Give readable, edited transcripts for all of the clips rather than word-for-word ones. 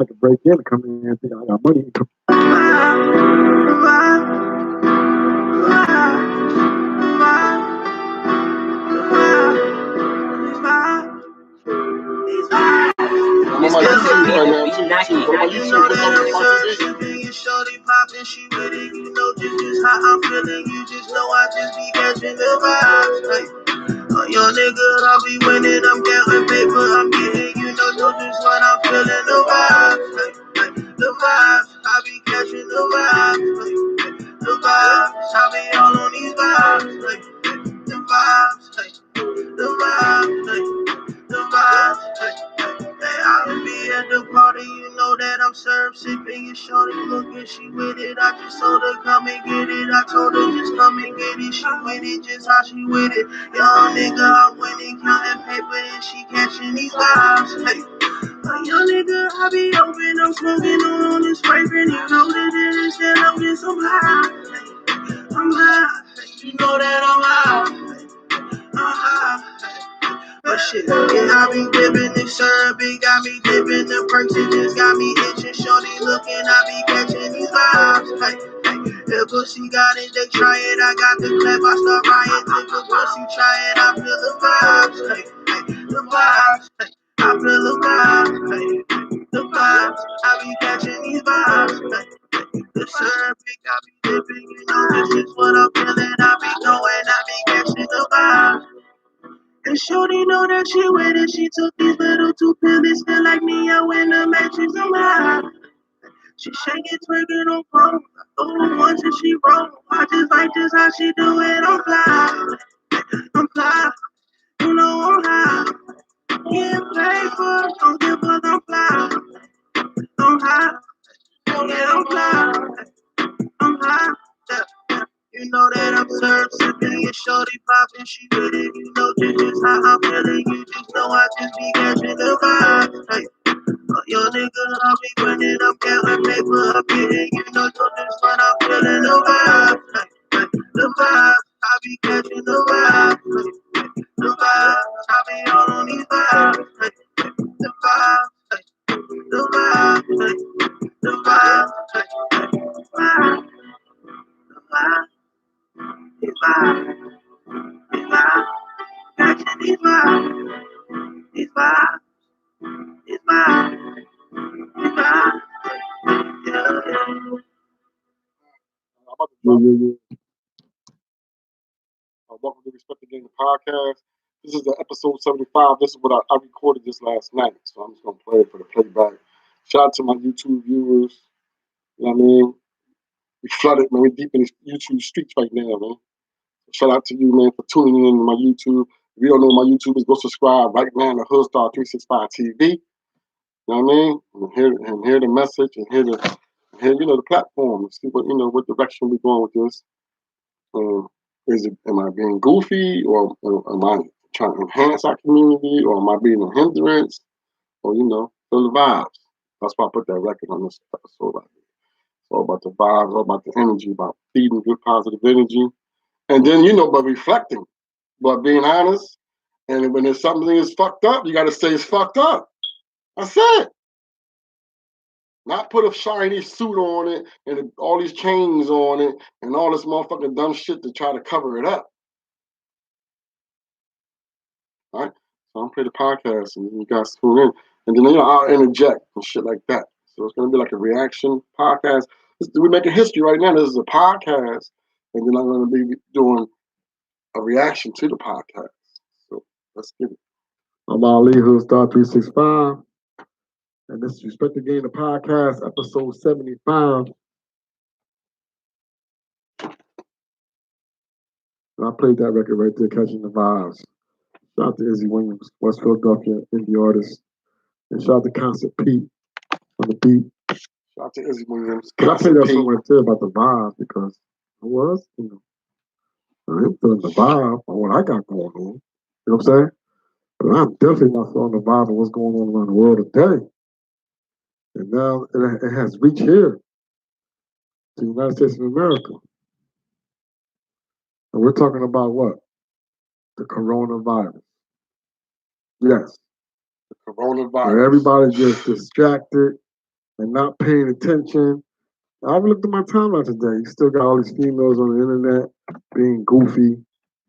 I could break in and come in and think I got money. I'm on my YouTube right now too. Go to my YouTube. Look up Sparky B. Shorty poppin', she with it. You know just how I'm feeling. You just know I just be catching the vibes. Like, young nigga, I'll be winning. I'm counting paper. I'm getting, you know just what I'm feeling. The vibes, like the vibes. I be catching the vibes, like the vibes. I be all on these vibes, like the vibes, like the vibes, like the vibes, like. Hey, I'll be at the party, you know that I'm served. Sipping your shorty looking, she with it. I just told her come and get it. I told her just come and get it. She with it, just how she with it. Young nigga, I'm winning, counting paper and she catching these vibes. Hey, young nigga, I be open, I'm smoking on this fragrant. You know that it is that I'm getting some high. Hey, I'm high, you know that I'm high. I'm high. But shit, yeah, I be dipping the syrup, it got me dipping the perks, it just got me itching. Shorty looking, I be catching these vibes. Hey, hey, the pussy got it, they try it. I got the clap, I start rioting. If the pussy try it, I feel the vibes. Hey, hey, the vibes. Hey, I feel the vibes. Hey, the vibes. I be catching these vibes. Hey, the syrup, it got me dipping. You know this is what I'm feeling. I be going, I be catching the vibes. And shorty know that she with it. She took these little two pills, feel like me. I win the matches on my. She shake it, twerk it on phone. I throw the ones and she roll. I just like this how she do it. I'm fly, I'm fly. You know I'm high. Getting paid for it, don't give a I'm fly. I'm high, yeah I'm fly. I'm high. Yeah. You know that I'm served, sipping your shorty poppin', she with it. You know just how I'm feeling. You just know I just be catching the vibes. Hey, young nigga, I'll be winning. I'm counting paper, I'm getting. You know just what I'm feeling. The vibes, hey, the vibes. I be catching the vibes, hey, the vibes. I be all on these vibes, hey, the vibes, hey, the vibes, hey, the vibes, hey, the vibes, the vibes. These vibes, these vibes, catching these vibes, these vibes, these vibes, these vibes. Yeah. Welcome to Respect the Game podcast. This is the episode 75. This is what I recorded this last night, so I'm just gonna play it for the playback. Shout out to my YouTube viewers. You know what I mean? We flooded, man. We're deep in the YouTube streets right now, man. Shout out to you, man, for tuning in to my YouTube. If you don't know my YouTubers, go subscribe right now to Hoodstar 365 TV. You know what I mean? And hear the message and hear the platform. See what direction we're going with this. Am I being goofy, or am I trying to enhance our community, or am I being a hindrance, or feel the vibes? That's why I put that record on this episode right here. It's all about the vibes, all about the energy, about feeding good positive energy, and then by reflecting, by being honest, and when there's something is fucked up, you got to say it's fucked up. That's it. Not put a shiny suit on it and all these chains on it and all this motherfucking dumb shit to try to cover it up. All right? So I'm playing the podcast and you guys tune in. And then, I'll interject and shit like that. So it's going to be like a reaction podcast. We're making history right now. This is a podcast. And then I'm going to be doing a reaction to the podcast. So let's get it. I'm Ali Hoodstar 365. And this is Respect the Game, the podcast, episode 75. And I played that record right there, Catching the Vibes. Shout out to Izzy Williams, West Philadelphia indie artist. And shout out to Concert Pete on the beat. Shout out to Izzy Williams. I played that song right there about the vibe because it was, I'm feeling the vibe on what I got going on. You know what I'm saying? But I'm definitely not feeling the vibe of what's going on around the world today. And now it has reached here to the United States of America. And we're talking about what? The coronavirus. Yes. The coronavirus. Where everybody gets distracted. and not paying attention. I've looked at my timeline today. You still got all these females on the internet being goofy,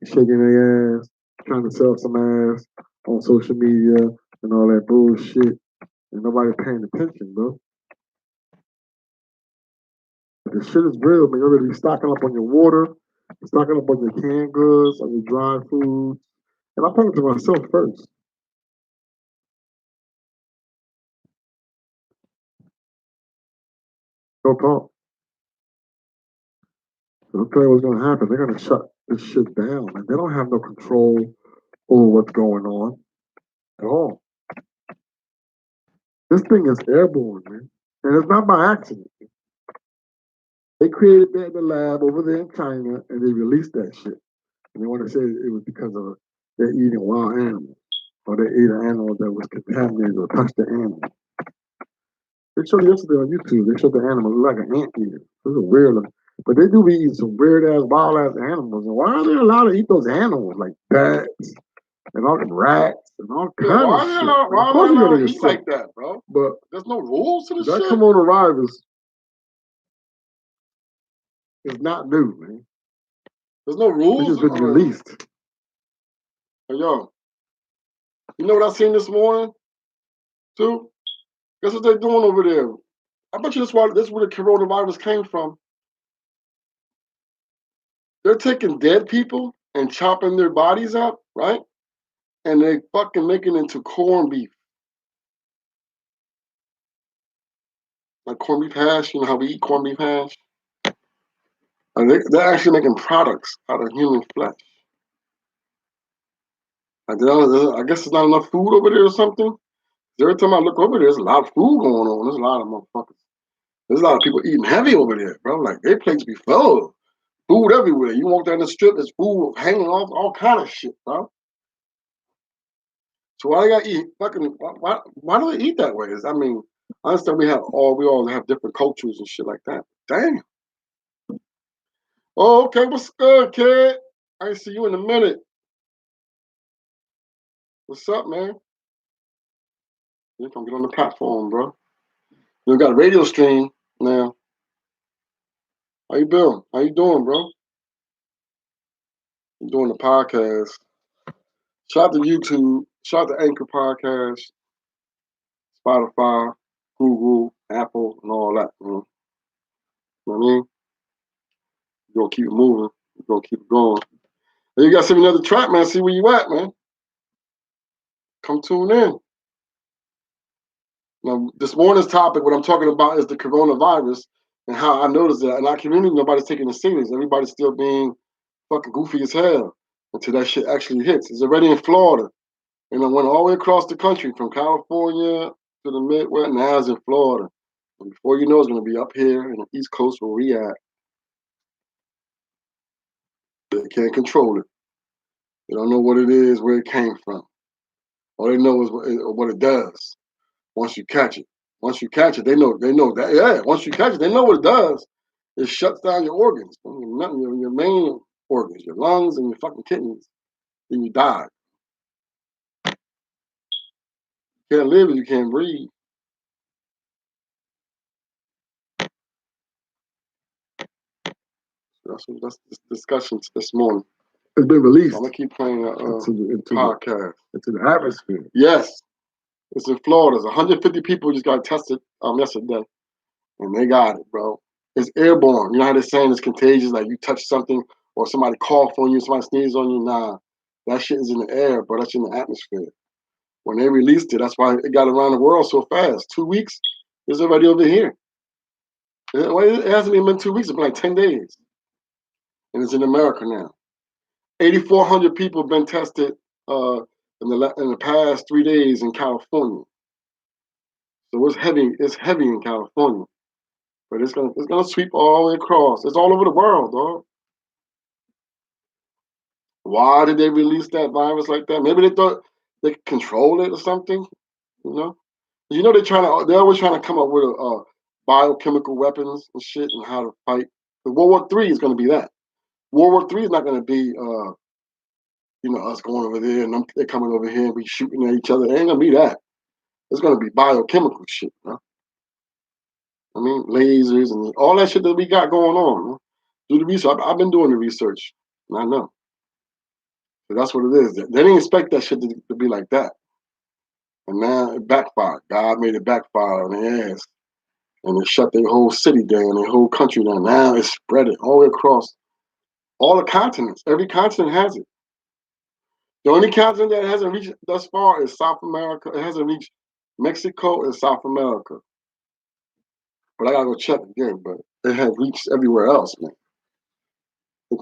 shaking their ass, trying to sell some ass on social media and all that bullshit. And nobody paying attention, bro. The shit is real, man. You're gonna be stocking up on your water, stocking up on your canned goods, on your dry foods. And I'm talking to myself first. No talk. I'll tell you what's gonna happen. They're gonna shut this shit down, and they don't have no control over what's going on at all. This thing is airborne, man. And it's not by accident. They created that in the lab over there in China, and they released that shit. And they want to say it was because of they're eating wild animals, or they ate an animal that was contaminated or touched the animal. They showed yesterday on YouTube. They showed the animal look like an anteater. It was a weird, but they do be eating some weird ass, wild ass animals. And why are they allowed to eat those animals like bats and all the rats and all kinds of shit? Why are they allowed to eat like that, bro? But there's no rules to this that shit. coronavirus is not new, man. There's no rules. It's just been released. Hey, yo, you know what I seen this morning, too? Guess what they're doing over there? I bet you that's where the coronavirus came from. They're taking dead people and chopping their bodies up, right? And they fucking making it into corned beef. Like corned beef hash, you know how we eat corned beef hash? And they're actually making products out of human flesh. I guess there's not enough food over there or something. Every time I look over there, there's a lot of food going on. There's a lot of motherfuckers. There's a lot of people eating heavy over there, bro. Like, their plates be full. Food everywhere. You walk down the strip, there's food hanging off, all kind of shit, bro. So why they gotta eat fucking? Why do they eat that way? I mean, I understand we all have different cultures and shit like that. Damn. Oh, okay. What's good, kid? I ain't see you in a minute. What's up, man? You come get on the platform, bro. You got a radio stream now. How you doing? How you doing, bro? I'm doing the podcast. Shout out to YouTube. Shout out to Anchor Podcast, Spotify, Google, Apple, and all that. You know what I mean? You're gonna keep it moving. You're gonna keep it going. And you got some another track, man. See where you at, man. Come tune in. Now, this morning's topic, what I'm talking about is the coronavirus and how I noticed that in our community, nobody's taking it serious. Everybody's still being fucking goofy as hell until that shit actually hits. It's already in Florida. And it went all the way across the country from California to the Midwest. Now it's in Florida. And before you know, it's going to be up here in the East Coast where we at. They can't control it. They don't know what it is, where it came from. All they know is what it does. Once you catch it. Once you catch it, they know that. Yeah, once you catch it, they know what it does. It shuts down your organs, your main organs, your lungs and your fucking kidneys. Then you die. You can't live if you can't breathe. That's the discussion this morning. It's been released. I'm gonna keep playing into podcast. Into the atmosphere. Yes. It's in Florida. 150 people just got tested yesterday. And they got it, bro. It's airborne. You know how they're saying it's contagious, like you touch something or somebody cough on you, somebody sneeze on you. Nah. That shit is in the air, bro. That's in the atmosphere. When they released it, that's why it got around the world so fast. 2 weeks, it's already over here. It hasn't even been 2 weeks, it's been like 10 days. And it's in America now. 8,400 people have been tested in the past 3 days in California. So it's heavy in California. But it's gonna sweep all the way across. It's all over the world, dog. Why did they release that virus like that? Maybe they thought they could control it or something, you know? You know they're always trying to come up with biochemical weapons and shit and how to fight. But World War III is gonna be that. World War III is not gonna be us going over there and they're coming over here and we shooting at each other. It ain't gonna be that. It's gonna be biochemical shit, you know? I mean, lasers and all that shit that we got going on. Man. Do the research. I've been doing the research, and I know. But that's what it is. They didn't expect that shit to be like that. And now it backfired. God made it backfire on their ass. And it shut their whole city down, their whole country down. Now it's spreading all the way across all the continents. Every continent has it. The only continent that hasn't reached thus far is South America. It hasn't reached Mexico and South America. But I gotta go check again. But it has reached everywhere else, man.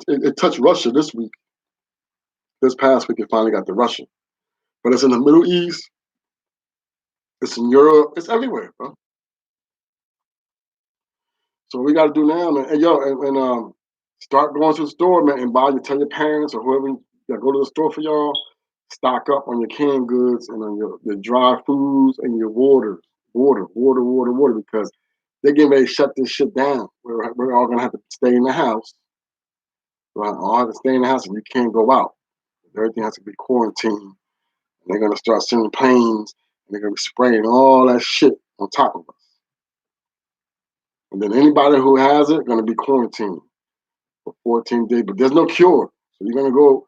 It touched Russia this week. This past week, it finally got to Russia. But it's in the Middle East. It's in Europe. It's everywhere, bro. So what we got to do now, man. And start going to the store, man, and tell your parents or whoever that go to the store for y'all, stock up on your canned goods and on your dry foods and your water, because they're getting ready to shut this shit down. We're all gonna have to stay in the house. We're all have to stay in the house, and you can't go out. Everything has to be quarantined. And they're gonna start sending planes, and they're gonna be spraying all that shit on top of us. And then anybody who has it gonna be quarantined for 14 days. But there's no cure. So you're gonna go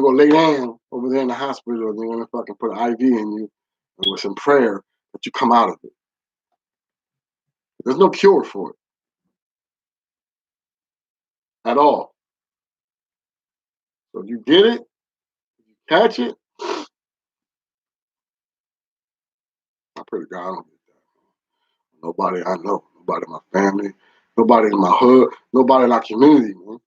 lay down over there in the hospital, and they're gonna fucking put an IV in you and with some prayer that you come out of it. There's no cure for it at all. So if you get it, you catch it. I pray to God I don't get that. Nobody I know, nobody in my family, nobody in my hood, nobody in our community, man.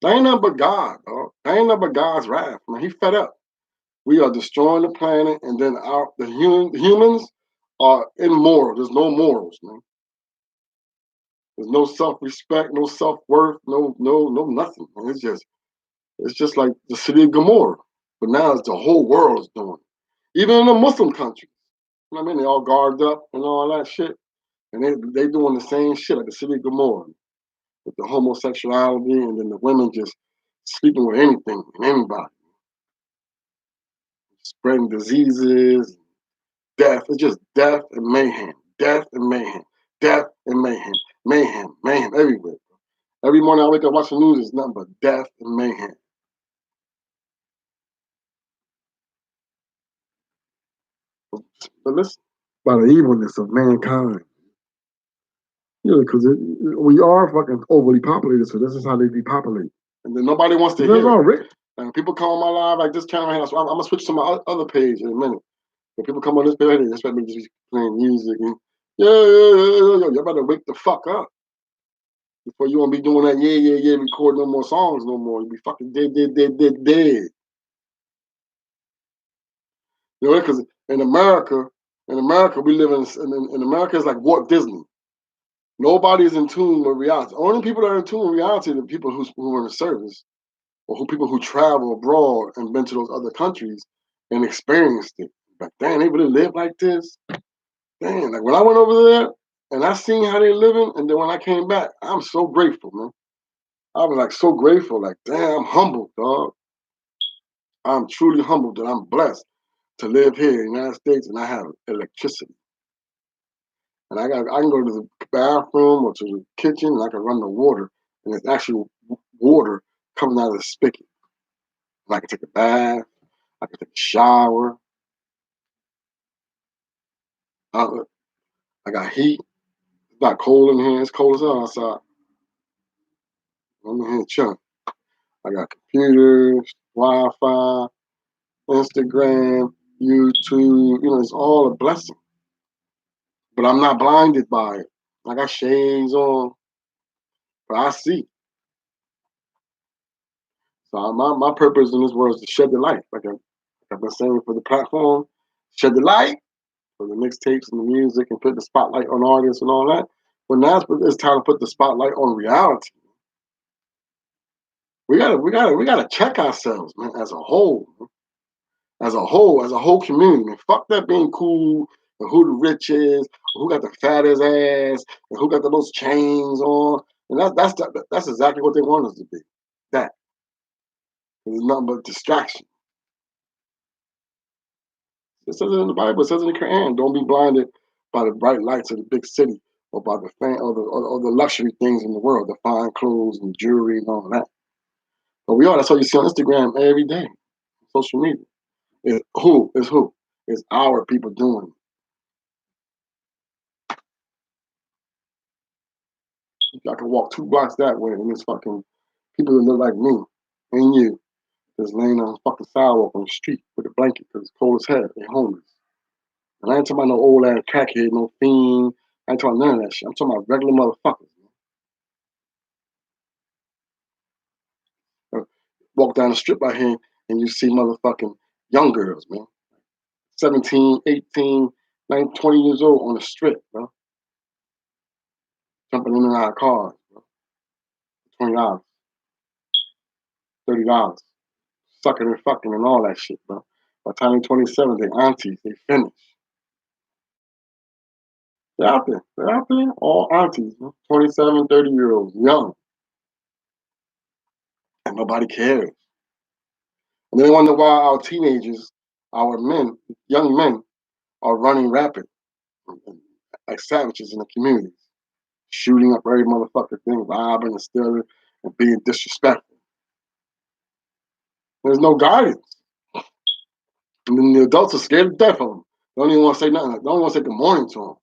That ain't nothing but God, dog. That ain't nothing but God's wrath, man. He fed up. We are destroying the planet, and then the humans are immoral. There's no morals, man. There's no self-respect, no self-worth, no nothing. Man. It's just like the city of Gomorrah. But now it's the whole world is doing it. Even in the Muslim countries. You know what I mean? They all guarded up and all that shit. And they doing the same shit like the city of Gomorrah. With the homosexuality and then the women just sleeping with anything and anybody. Spreading diseases, death. It's just death and mayhem. Death and mayhem. Death and mayhem. Mayhem everywhere. Every morning I wake up watching the news, it's nothing but death and mayhem. But listen, by the evilness of mankind. Because we are fucking overly populated, so this is how they depopulate. And then nobody wants to hear it. And people come on my live like this camera, so I'm gonna switch to my other page in a minute. When people come on this page, they expect me to just playing music and you better wake the fuck up. Before you won't be doing that, record no more songs no more. You'll be fucking dead. You know, because in America, we live in America is like Walt Disney. Nobody's in tune with reality. Only people that are in tune with reality are the people who are in the service, or people who travel abroad and been to those other countries and experienced it. Like, damn, they really live like this? Damn, like when I went over there and I seen how they living, and then when I came back, I'm so grateful, man. I was like so grateful, like, damn, I'm humbled, dog. I'm truly humbled that I'm blessed to live here in the United States and I have electricity. And I can go to the bathroom or to the kitchen and I can run the water, and it's actually water coming out of the spigot. And I can take a bath, I can take a shower. I got heat. It's not cold in here. It's cold as hell outside. I'm in here chilling. I got computers, Wi-Fi, Instagram, YouTube. You know, it's all a blessing. But I'm not blinded by it. I got shades on, but I see. So my purpose in this world is to shed the light. Like I've been saying for the platform, shed the light for the mixtapes and the music and put the spotlight on artists and all that. But now it's time to put the spotlight on reality. We gotta check ourselves, man, as a whole. Man. As a whole community, man. Fuck that being cool and who the rich is, who got the fattest ass, and who got the most chains on. And that's exactly what they want us to be. That. It's nothing but distraction. It says it in the Bible, it says it in the Quran. Don't be blinded by the bright lights of the big city or by the or the luxury things in the world, the fine clothes and jewelry and all that. But we are. That's what you see on Instagram every day, social media. It's who? It's who? It's our people doing it. I can walk 2 blocks that way and it's fucking people that look like me and you that's laying on the fucking sidewalk on the street with a blanket because it's cold as hell. They're homeless. And I ain't talking about no old ass crackhead, no fiend. I ain't talking none of that shit. I'm talking about regular motherfuckers. Walk down the strip out here and you see motherfucking young girls, man. 17, 18, 19, 20 years old on the strip, bro. Jumping in and out of cars, bro. $20, $30. Sucking and fucking and all that shit, bro. By the time they're 27, they aunties, they finished. They're out there. They're out there. All aunties, man. 27, 30-year-olds, young. And nobody cares. And they wonder why our teenagers, our men, young men, are running rapid like savages in the communities, shooting up every motherfucking thing, robbing and stealing and being disrespectful. There's no guidance. And then the adults are scared to death of them. Don't even want to say nothing. Don't even want to say good morning to them.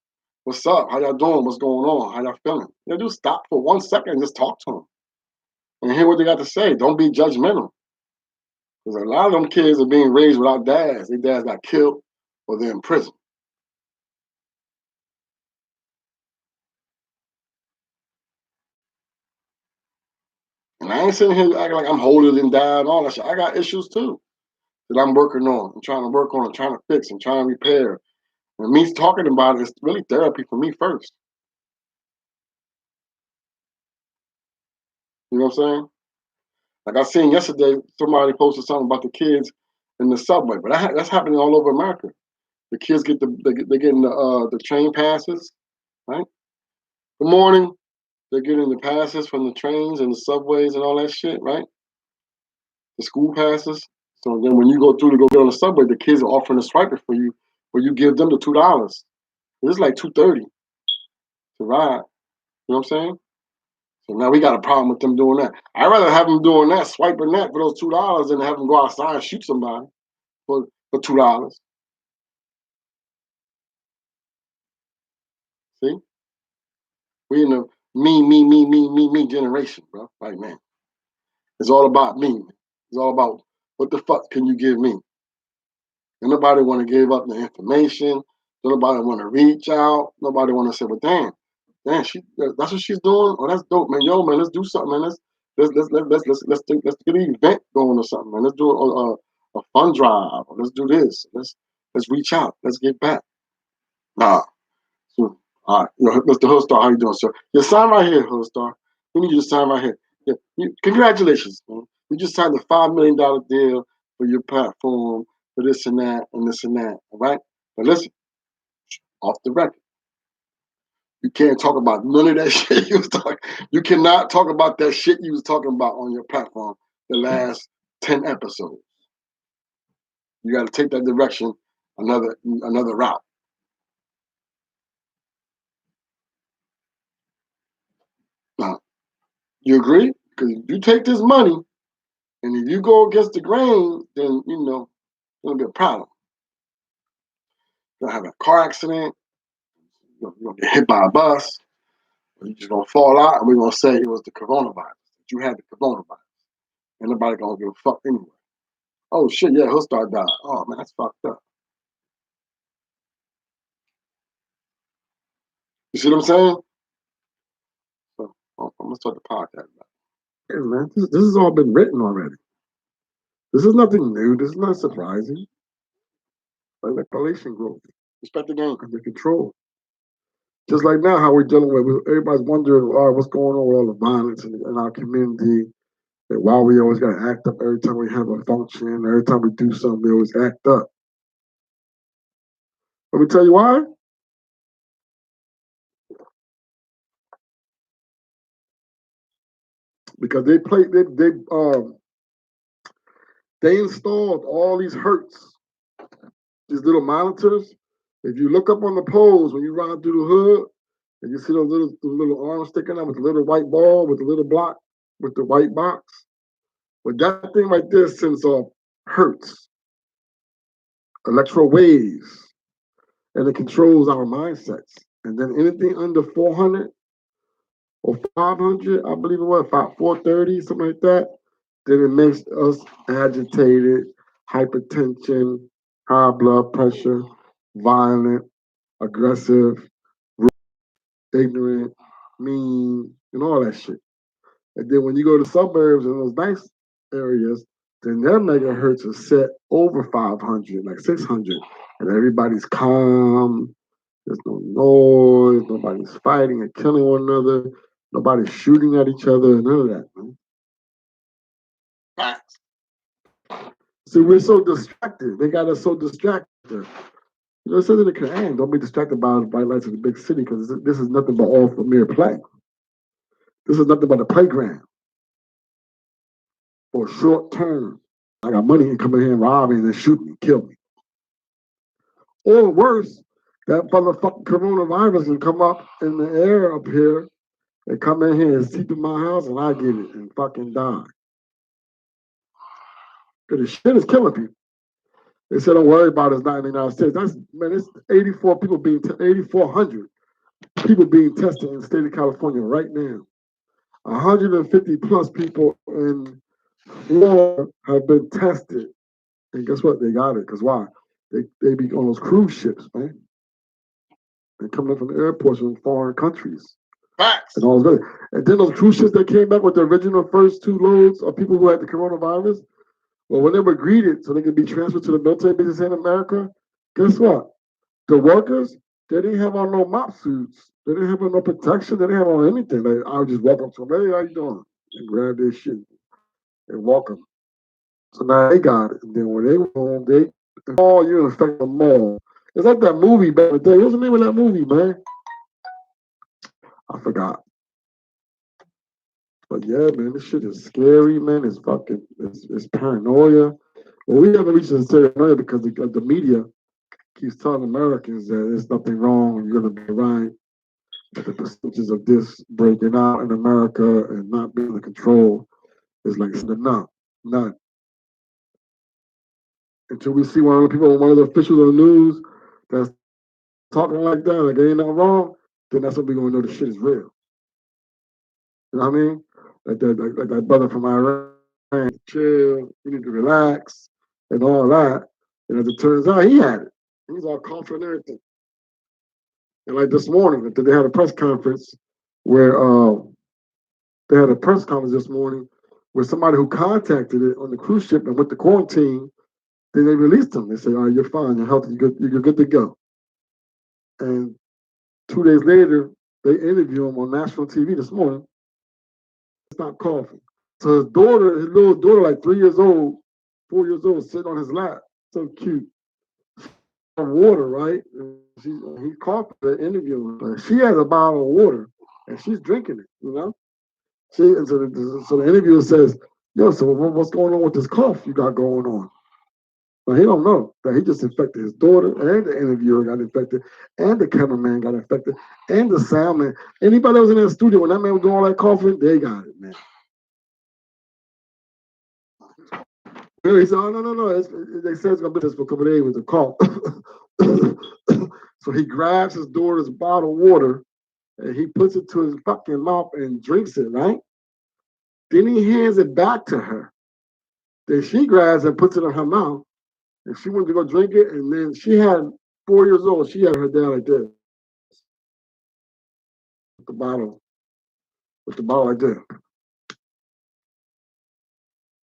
What's up? How y'all doing? What's going on? How y'all feeling? You know, just stop for 1 second and just talk to them and hear what they got to say. Don't be judgmental. Because a lot of them kids are being raised without dads. Their dads got killed or they're in prison. And I ain't sitting here acting like I'm holier than thou and all that shit. I got issues too that I'm working on and trying to work on and trying to fix and trying to repair. And me talking about it is really therapy for me first. You know what I'm saying? Like I seen yesterday, somebody posted something about the kids in the subway, but that's happening all over America. The kids they're getting the train passes, right? Good morning. They're getting the passes from the trains and the subways and all that shit, right? The school passes. So then when you go through to go get on the subway, the kids are offering to swipe it for you, where you give them the $2. It's like $2.30 to ride. You know what I'm saying? So now we got a problem with them doing that. I'd rather have them doing that, swiping that for those $2 than have them go outside and shoot somebody for $2. See? We in the me generation, bro. Like, man, it's all about me. It's all about what the fuck can you give me? And nobody want to give up the information. Nobody want to reach out. Nobody want to say, well, damn, that's what she's doing. Oh, that's dope, man. Yo, man, let's do something, man. Let's get an event going or something, man. Let's do a fun drive. Let's do this. Let's reach out. Let's get back. Nah. So, all right, Mr. Hoodstar, how you doing, sir? Your sign right here, Hoodstar. We need you to sign right here. Yeah, congratulations, man. We just signed a $5 million deal for your platform for this and that and this and that. All right, but listen, off the record, you can't talk about none of that shit you was talking. You cannot talk about that shit you was talking about on your platform the last 10 episodes. You got to take that direction, another route. Now, you agree? Because if you take this money and if you go against the grain, then it's gonna be a problem. You're gonna have a car accident. You're gonna get hit by a bus. Or you're just gonna fall out, and we're gonna say it was the coronavirus. You had the coronavirus. And nobody gonna give a fuck anyway. Oh shit, yeah, Hoodstar died. Oh man, that's fucked up. You see what I'm saying? So I'm gonna start the podcast now. Yeah, man, this has all been written already. This is nothing new. This is not surprising. Like population growth. Respect the game. Under control. Just like now, how we're dealing with everybody's wondering, what's going on with all the violence in our community, and why we always got to act up every time we have a function, every time we do something, we always act up. Let me tell you why. Because they installed all these hertz, these little monitors If you look up on the poles when you ride through the hood, and you see those little arms sticking out with the little white ball, with the little block, with the white box, but that thing right there sends off hertz, electro waves, and it controls our mindsets. And then anything under 400 or 500, I believe it was, 430, something like that, then it makes us agitated, hypertension, high blood pressure, violent, aggressive, ignorant, mean, and all that shit. And then when you go to suburbs and those nice areas, then their megahertz is set over 500, like 600, and everybody's calm. There's no noise. Nobody's fighting and killing one another. Nobody's shooting at each other. None of that, man. Facts. See, we're so distracted. They got us so distracted. You know, it says in the Quran, don't be distracted by the bright lights of the big city, because this is nothing but all for mere play. This is nothing but a playground for short term. I got money and come in here and rob me and then shoot me, kill me. Or worse, that motherfucking coronavirus can come up in the air up here and come in here and seep in my house and I get it and fucking die. Because the shit is killing people. They said, don't worry about it, it's not in the United States. That's, man, it's 8,400 people being tested in the state of California right now. 150 plus people in Florida have been tested. And guess what? They got it. Because why? They be on those cruise ships, man. They're coming in from the airports from foreign countries. Facts. And all those. And then those cruise ships that came back with the original first 2 loads of people who had the coronavirus, well, when they were greeted so they could be transferred to the military bases in America, guess what? The workers, they didn't have on no mop suits. They didn't have on no protection. They didn't have on anything. I would just walk up to them, hey, how you doing? And grab their shit and walk them. So now they got it. And then when they went home, they all you infect them all. It's like that movie back in the day. What's the name of that movie, man? I forgot. But yeah, man, this shit is scary, man. It's fucking, it's paranoia. Well, we haven't reached this paranoia because the media keeps telling Americans that there's nothing wrong and you're gonna be right. But the percentages of this breaking out in America and not being under control is like none. Until we see one of the officials on the news that's talking like that, like ain't nothing wrong, then that's when we're gonna know the shit is real. You know what I mean? Like that brother from Iran, chill, you need to relax, and all that. And as it turns out, he had it. He was all confident and everything. And like this morning, they had a press conference where this morning where somebody who contacted it on the cruise ship and went to quarantine, then they released him. They say, all right, you're fine, you're healthy, you're good to go. And 2 days later, they interview him on national TV this morning. Stop coughing. So his little daughter, like 3 years old, 4 years old, sitting on his lap. So cute. Water, right? He coughed the interview. She has a bottle of water and she's drinking it, you know? So the interviewer says, yo, so what's going on with this cough you got going on? But he don't know that he just infected his daughter, and the interviewer got infected, and the cameraman got infected, and the sound man. Anybody that was in that studio when that man was doing all that coughing, they got it, man. He said, oh, no. They said it's going to be this for a couple of days with the cough. So he grabs his daughter's bottle of water, and he puts it to his fucking mouth and drinks it, right? Then he hands it back to her. Then she grabs and puts it in her mouth. And she went to go drink it, and then she had 4 years old. She had her dad like this. With the bottle like this.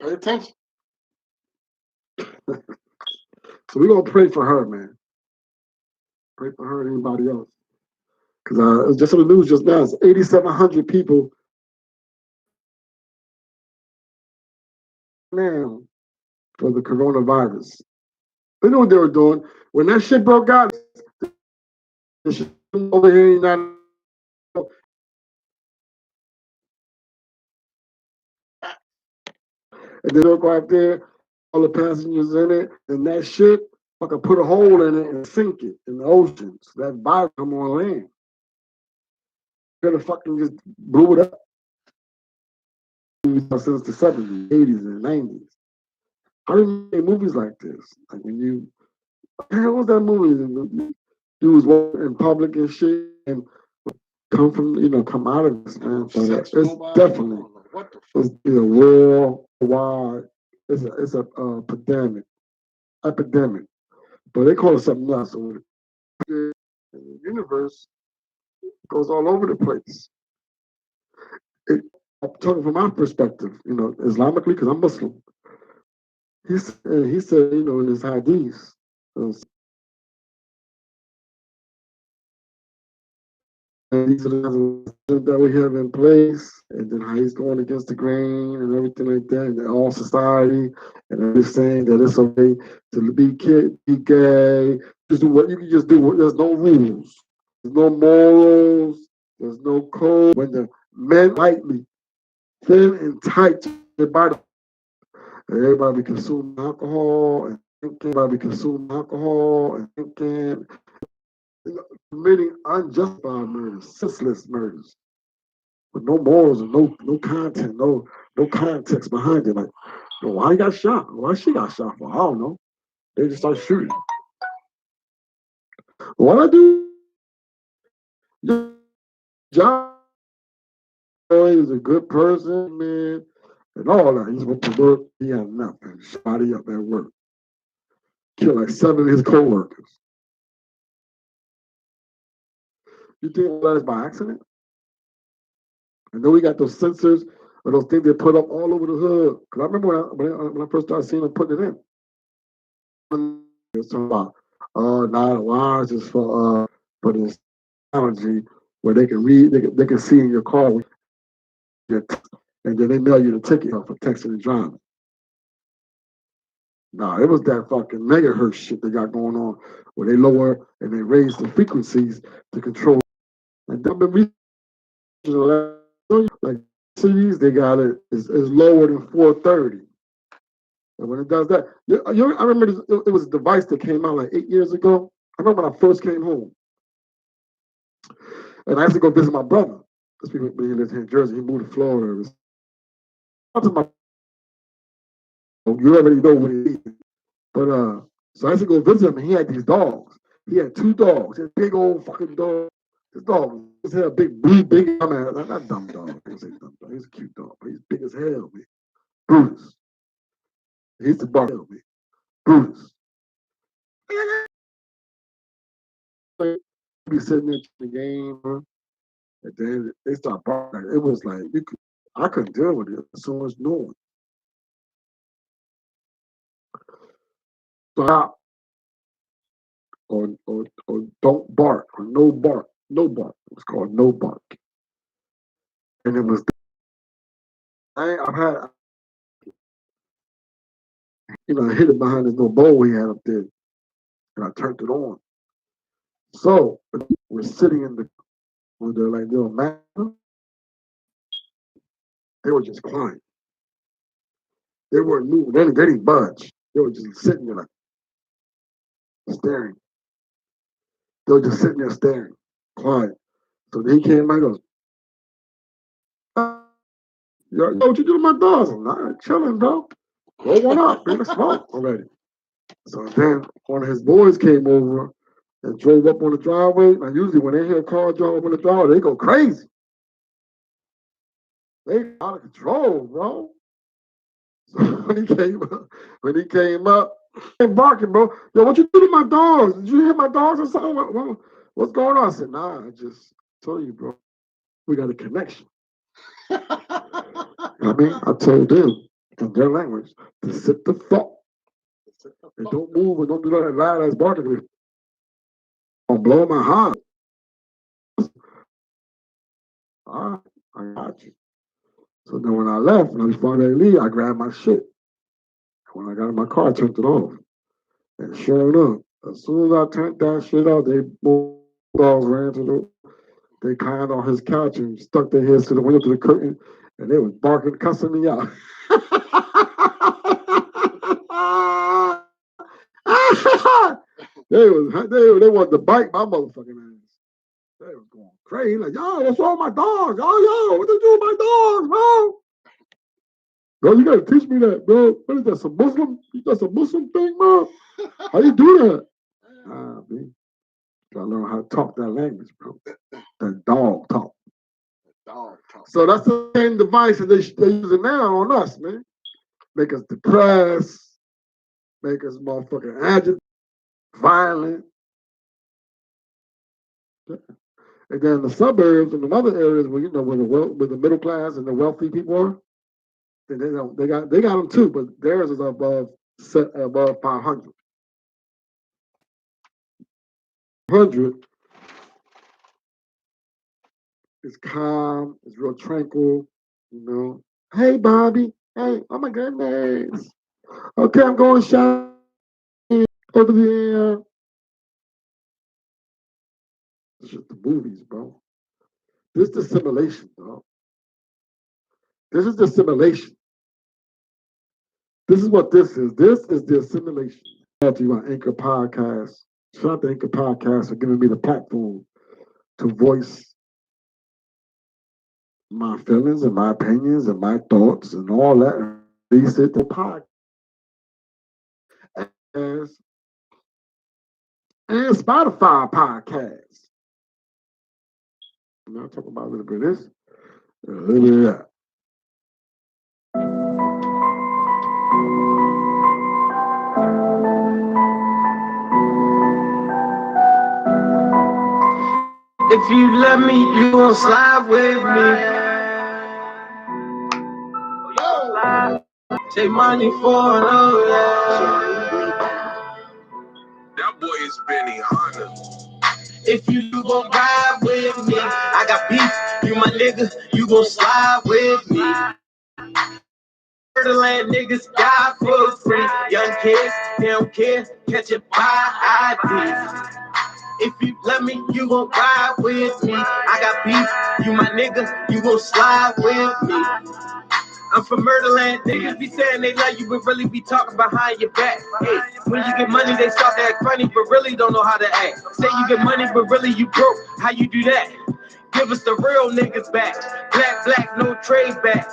Pay attention. So we're going to pray for her, man. Pray for her and anybody else. Because just on the news just now, it's 8,700 people now for the coronavirus. They knew what they were doing. When that shit broke out, the shit over here in United and then they'll go out there, all the passengers in it, and that shit fucking put a hole in it and sink it in the ocean so that virus come on land. Could have fucking just blew it up since the 70s, 80s, and 90s. I remember movies like this. Like when you, what was that movie? Dudes walking in public and shit and come out of this, man. But it's definitely, it's a worldwide, it's a epidemic. But they call it something else. So the universe goes all over the place. I'm talking from my perspective, Islamically, because I'm Muslim. He said, in his hadith, these are the that we have in place, and then how he's going against the grain and everything like that, and all society, and he's saying that it's okay to be gay, just do what you can just do. There's no rules, there's no morals, there's no code. When the men lightly, thin and tight, their body, everybody consuming alcohol and drinking, committing unjustified murders, senseless murders, with no morals and no content, no context behind it. Like, why he got shot? Why she got shot for? I don't know. They just start shooting. What I do? John is a good person, man, and all that. He's went to work. He had nothing. Shot him up at work. Killed like 7 of his co-workers. You think that is by accident? And then we got those sensors or those things they put up all over the hood. Because I remember when I first started seeing them putting it in. It's talking about, now the wires is for this technology where they can read, they can see in your car, and then they mail you the ticket for texting and driving. Nah, it was that fucking megahertz shit they got going on where they lower and they raise the frequencies to control. And I've been like cities, they got it is lower than 430. And when it does that, I remember it was a device that came out like 8 years ago. I remember when I first came home. And I used to go visit my brother. Because he lives here in Jersey, he moved to Florida. You already know what he is. But so I used to go visit him, and he had these dogs. He had 2 dogs. He had big old fucking dog. His dog had a big, I mean, not dumb dog. I say dumb dog. He's a cute dog, but he's big as hell, man. Brutus. He's the bark, man. Brutus. Be sitting there the game, and then they start barking. It was like I couldn't deal with it. So much noise. Stop or don't bark or no bark. No bark. It was called no bark. And it was I've had I hid it behind this little bowl he had up there. And I turned it on. So we're sitting in with the like little mat. They were just quiet. They weren't moving. They didn't budge. They were just sitting there like staring. They were just sitting there staring, quiet. So then he came by and goes, yo, what you doing to my dogs? I'm not chilling, bro. Roll one up, bring a smoke already. So then one of his boys came over and drove up on the driveway. Now usually when they hear a car drive up on the driveway, they go crazy. They out of control, bro. So when he came up, and barking, bro. Yo, what you do to my dogs? Did you hit my dogs or something? What's going on? I said, nah, I just told you, bro. We got a connection. I mean, I told them in their language to sit the fuck. And don't move and don't do that loud ass barking. Don't blow my heart. All right, I got you. So then when I left, when I was far to leave, I grabbed my shit. When I got in my car, I turned it off. And sure enough, as soon as I turned that shit off, they bulldogs ran to they climbed on his couch and stuck their heads to the window to the curtain, and they was barking, cussing me out. they wanted to bite my motherfucking ass. They was going crazy. Like, yo, what's wrong with my dogs? Yo, what they do with my dogs, bro? Bro, you gotta teach me that, bro. What is that? Some Muslim? That's a Muslim thing, bro? How you do that? Man. Gotta learn how to talk that language, bro. That dog talk. So that's the same device that they're using now on us, man. Make us depressed, make us motherfucking agitated, violent. And then the suburbs and the other areas where where the middle class and the wealthy people are, they got them too, but theirs is above 500. 100 is calm, it's real tranquil, Hey, Bobby. Hey, oh my goodness. Okay, I'm going shopping over there. It's just the movies, bro. This is the simulation, bro. This is the simulation. This is what this is. This is the assimilation. Shout out to you on Anchor Podcast. Shout out to Anchor Podcast for giving me the platform to voice my feelings and my opinions and my thoughts and all that. These sit the podcast and Spotify podcast. I'm not talking about a little bit of this, a little bit of that. If you love me, you gon' slide with me. Take money for an old, That boy is Benny Hunter. If you gon' ride with me, I got beef, you my nigga, you gon' slide with me. Murderland niggas die for free. Young kids, they don't care, catch it by ID. If you love me, you gon' ride with me. I got beef, you my nigga, you gon' slide with me. I'm from Murderland. Niggas be saying they love you, but really be talking behind your back. Hey, when you get money, they start to act funny, but really don't know how to act. Say you get money, but really you broke. How you do that? Give us the real niggas back. Black, no trade back.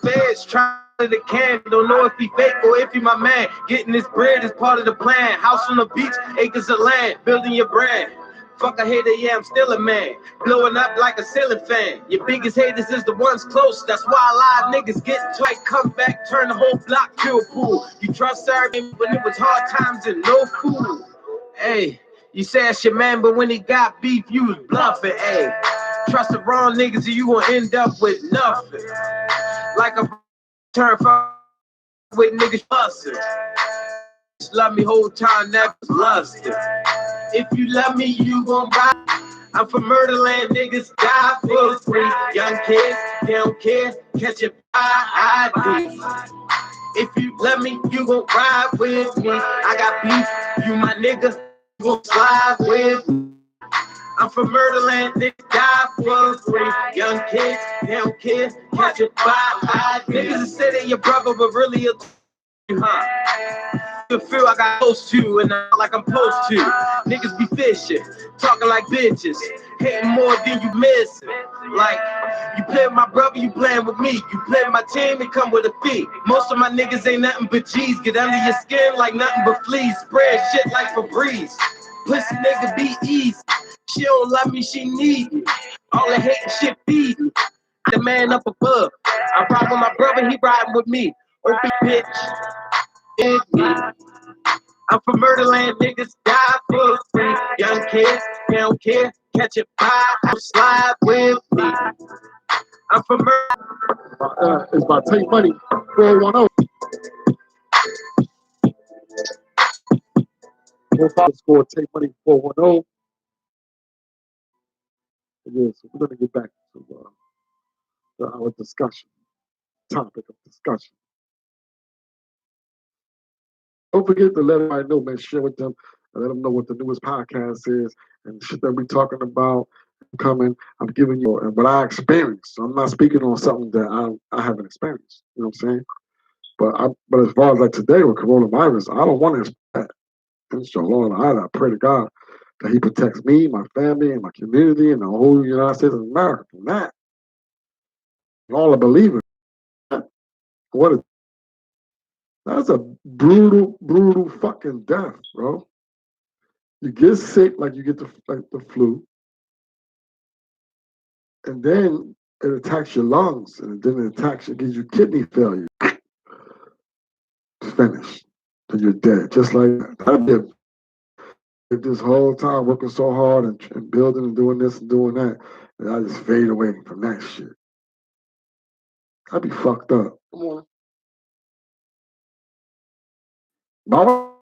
Feds trying the can, don't know if he fake or if he my man. Getting this bread is part of the plan. House on the beach, acres of land, building your brand. Fuck a hater, yeah, I'm still a man. Blowing up like a ceiling fan. Your biggest haters is the ones close. That's why a lot of niggas get tight, come back, turn the whole block to a pool. You trust her when it was hard times and no food. Hey, you say it's your man, but when he got beef, you was bluffing. Hey, trust the wrong niggas or you gon' end up with nothing. Like a turn with niggas bustin'. Love me whole time, never lustin'. If you love me, you gon' buy. I'm from Murderland, niggas die for free. Young kids, they don't care, catch it by ID. If you love me, you gon' ride with me. I got beef, you my nigga, you gon' slide with me. I'm from Murderland, niggas die for free. Young kids, they don't care, catch it by ID. Niggas say they your brother, but really a you feel I got close to and not like I'm supposed to. Niggas be fishing, talking like bitches, hating more than you missing. Like, you play with my brother, you playing with me. You play with my team, it come with a fee. Most of my niggas ain't nothing but G's. Get under your skin like nothing but fleas. Spread shit like Febreze. Pussy nigga be easy. She don't love me, she need me. All the hating shit feed me. The man up above. I ride with my brother, he riding with me. Open bitch. I'm from Murderland, niggas die for free. Young kids, they don't care, catch it by, slide with me. I'm from Murderland. It's about Take Money 410. Score Take Money 410. Yeah, so we're gonna get back to our discussion, topic of discussion. Don't forget to let everybody know, man. Share with them and let them know what the newest podcast is and shit that we're talking about. Coming, I'm giving you and what I experienced. So I'm not speaking on something that I haven't experienced. You know what I'm saying? But as far as like today with coronavirus, I don't want to expect that. Inshallah, I pray to God that He protects me, my family, and my community, and the whole United States of America from that. And all the believers. What is that's a brutal fucking death, bro. You get sick like you get the flu, and then it attacks your lungs, and then it gives you kidney failure. It's finished. Then you're dead. Just like that. This whole time working so hard and building and doing this and doing that, and I just fade away from that shit. I'd be fucked up. Come on. Mama,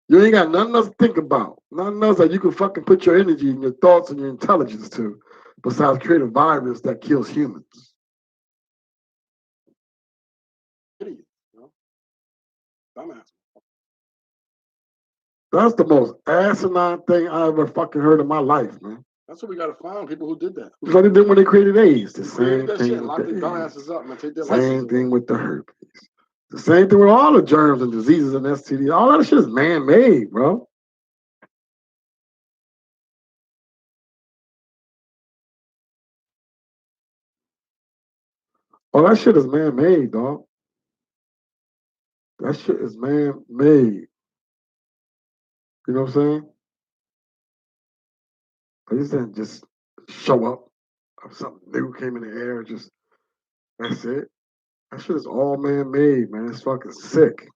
you ain't got nothing else to think about. Nothing else that you can fucking put your energy and your thoughts and your intelligence to besides create a virus that kills humans. Idiot, you know? Dumbass. That's the most asinine thing I ever fucking heard in my life, man. That's what we gotta find, people who did that. It's like they did when they created AIDS. The same thing with the dumbasses up, man. Take their same thing with the herpes. The same thing with all the germs and diseases and STDs. All that shit is man-made, bro. All that shit is man-made, dog. That shit is man-made. You know what I'm saying? They didn't just show up. Something new came in the air. Just that's it. That shit is all man-made, man. It's fucking sick.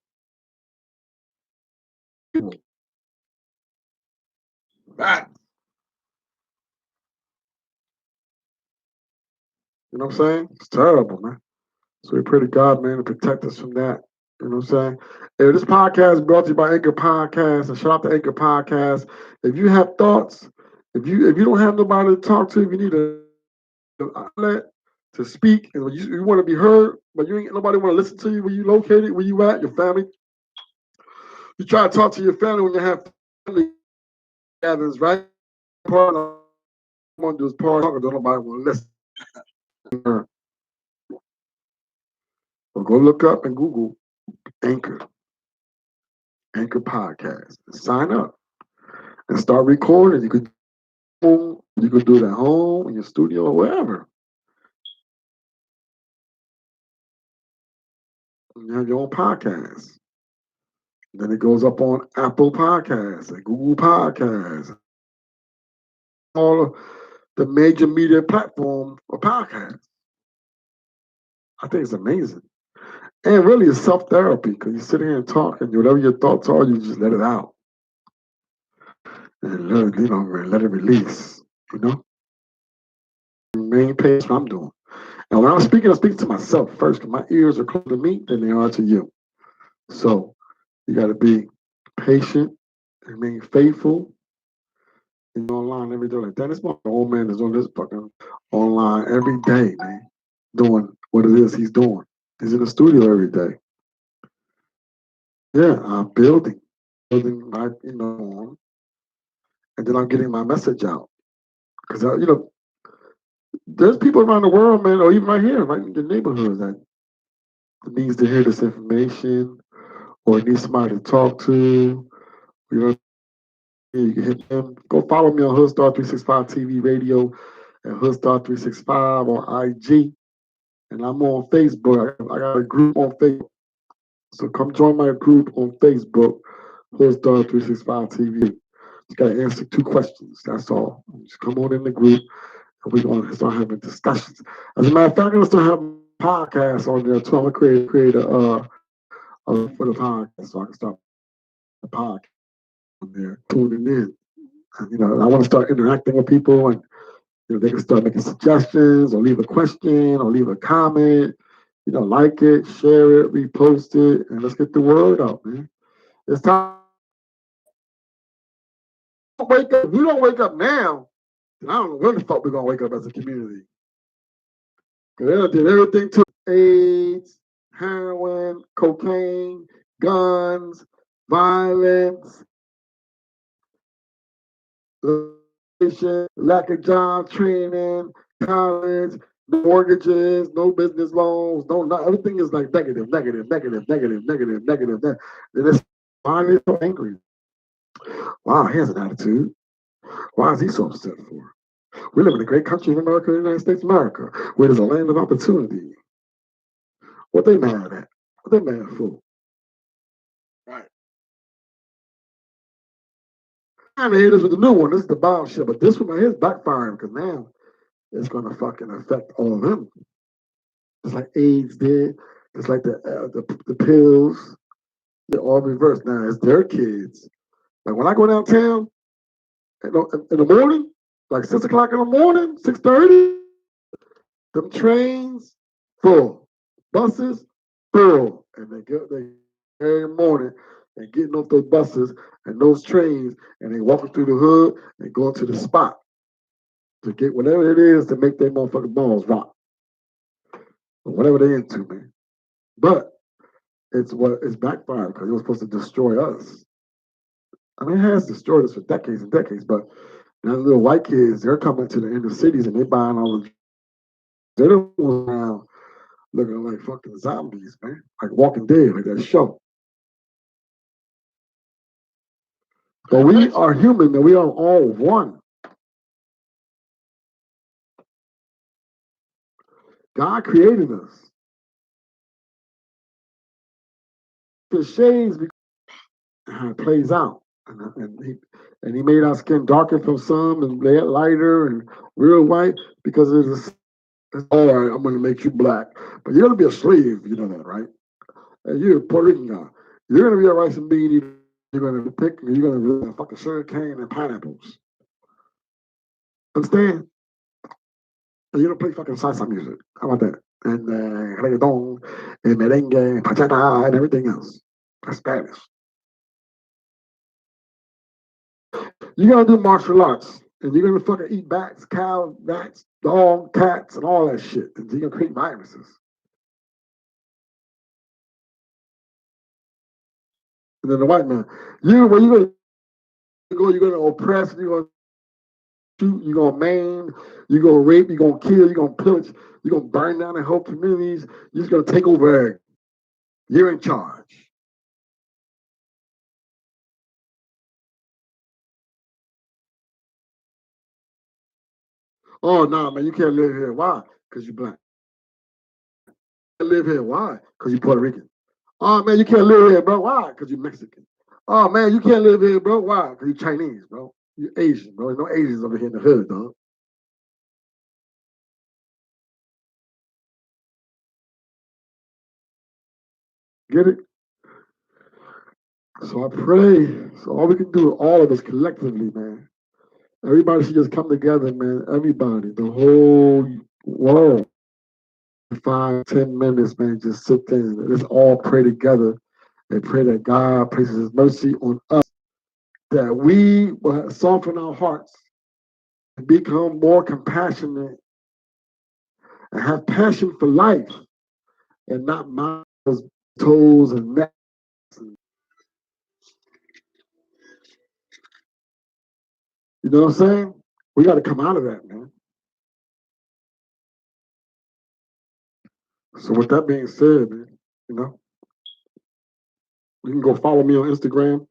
Back. You know what I'm saying? It's terrible, man. So we pray to God, man, to protect us from that. You know what I'm saying? Hey, this podcast is brought to you by Anchor Podcast, and shout out to Anchor Podcast. If you have thoughts, if you don't have nobody to talk to, if you need an outlet to speak, and you want to be heard, but you ain't nobody want to listen to you where you located, where you at, your family. You try to talk to your family when you have family gatherings, right? Part of what I want to do is part of don't nobody want to listen. So go look up and Google Anchor Podcast. Sign up and start recording. You could do it at home, in your studio, or wherever. You have your own podcast. Then it goes up on Apple Podcasts and Google Podcasts, all of the major media platforms for podcasts. I think it's amazing. And really, it's self-therapy because you sit here and talk, and whatever your thoughts are, you just let it out. And let it release, you know? Main page what I'm doing. And when I'm speaking to myself first, because my ears are closer to me than they are to you. So you got to be patient, remain faithful, and go online every day. Like that. This old man is on this fucking online every day, man, doing what it is he's doing. He's in the studio every day. Yeah, I'm building my, on, and then I'm getting my message out. Because, there's people around the world, man, or even right here, right in the neighborhood that needs to hear this information or needs somebody to talk to. You know, you can hit them. Go follow me on Hoodstar 365 TV Radio and Hoodstar 365 on IG. And I'm on Facebook. I got a group on Facebook. So come join my group on Facebook, Hoodstar 365 TV. Just got to answer 2 questions. That's all. Just come on in the group and we're going to start having discussions. As a matter of fact, I'm going to start having podcasts on there too. I'm going to create a for the podcast so I can start the podcast on there, tuning in. And, I want to start interacting with people and they can start making suggestions or leave a question or leave a comment. Like it, share it, repost it, and let's get the word out, man. It's time. Wake up. If we don't wake up now, then I don't know when the fuck we're gonna wake up as a community. Because they did everything to AIDS, heroin, cocaine, guns, violence, lack of job training, college, mortgages, no business loans, everything is like negative. And it's finally so angry. Wow, he has an attitude. Why is he so upset for? We live in a great country of America, the United States of America, where there's a land of opportunity. What they mad at? What they mad for? Right. I'm gonna hit us with the new one. This is the bomb shit, but this one right here is backfiring because now it's gonna fucking affect all of them. Just like AIDS did, just like the pills, they're all reversed. Now it's their kids. Like when I go downtown in the morning, like 6 o'clock in the morning, 6:30, them trains full, buses full, and they every morning and getting off those buses and those trains, and they walking through the hood and going to the spot to get whatever it is to make their motherfucking balls rock, or whatever they into, man. But it's backfired because it was supposed to destroy us. I mean, it has destroyed us for decades and decades. But now the little white kids, they're coming to the inner cities and they're buying all the. They're the ones now looking like fucking zombies, man, like Walking Dead, like that show. But we are human, and we are all one. God created us. The shades how it plays out, and he made our skin darker from some and lighter and real white because it's all right. I'm gonna make you black, but you're gonna be a slave. You know that, right? And you're a Puerto Rican guy. You're gonna be a rice and bean eater. You're gonna pick. You're gonna be fucking sugar cane and pineapples. Understand? And you don't play fucking salsa music. How about that? And reggaeton and merengue, bachata, and everything else. That's Spanish. You're gonna do martial arts, and you're gonna fucking eat bats, cows, rats, dogs, cats, and all that shit. And you're gonna create viruses. And then the white man, you're gonna go, you're gonna oppress, you're gonna shoot, you're gonna maim, you're gonna rape, you're gonna kill, you're gonna pillage, you're gonna burn down the whole communities. You're just gonna take over. You're in charge. Oh no, man, you can't live here. Why? Because you're black. You can't live here. Why? Because you're Puerto Rican. Oh man, you can't live here, bro. Why? Because you're Mexican. Oh man, you can't live here, bro. Why? Because you're Chinese, bro. You're Asian, bro. There's no Asians over here in the hood, dog. Get it? So I pray. So all we can do, all of us collectively, man. Everybody should just come together, man. Everybody, the whole world. 5, 10 minutes, man. Just sit there and let's all pray together and pray that God places His mercy on us, that we will soften our hearts and become more compassionate and have passion for life and not mind those toes and necks. You know what I'm saying? We got to come out of that, man. So with that being said, man, you know, you can go follow me on Instagram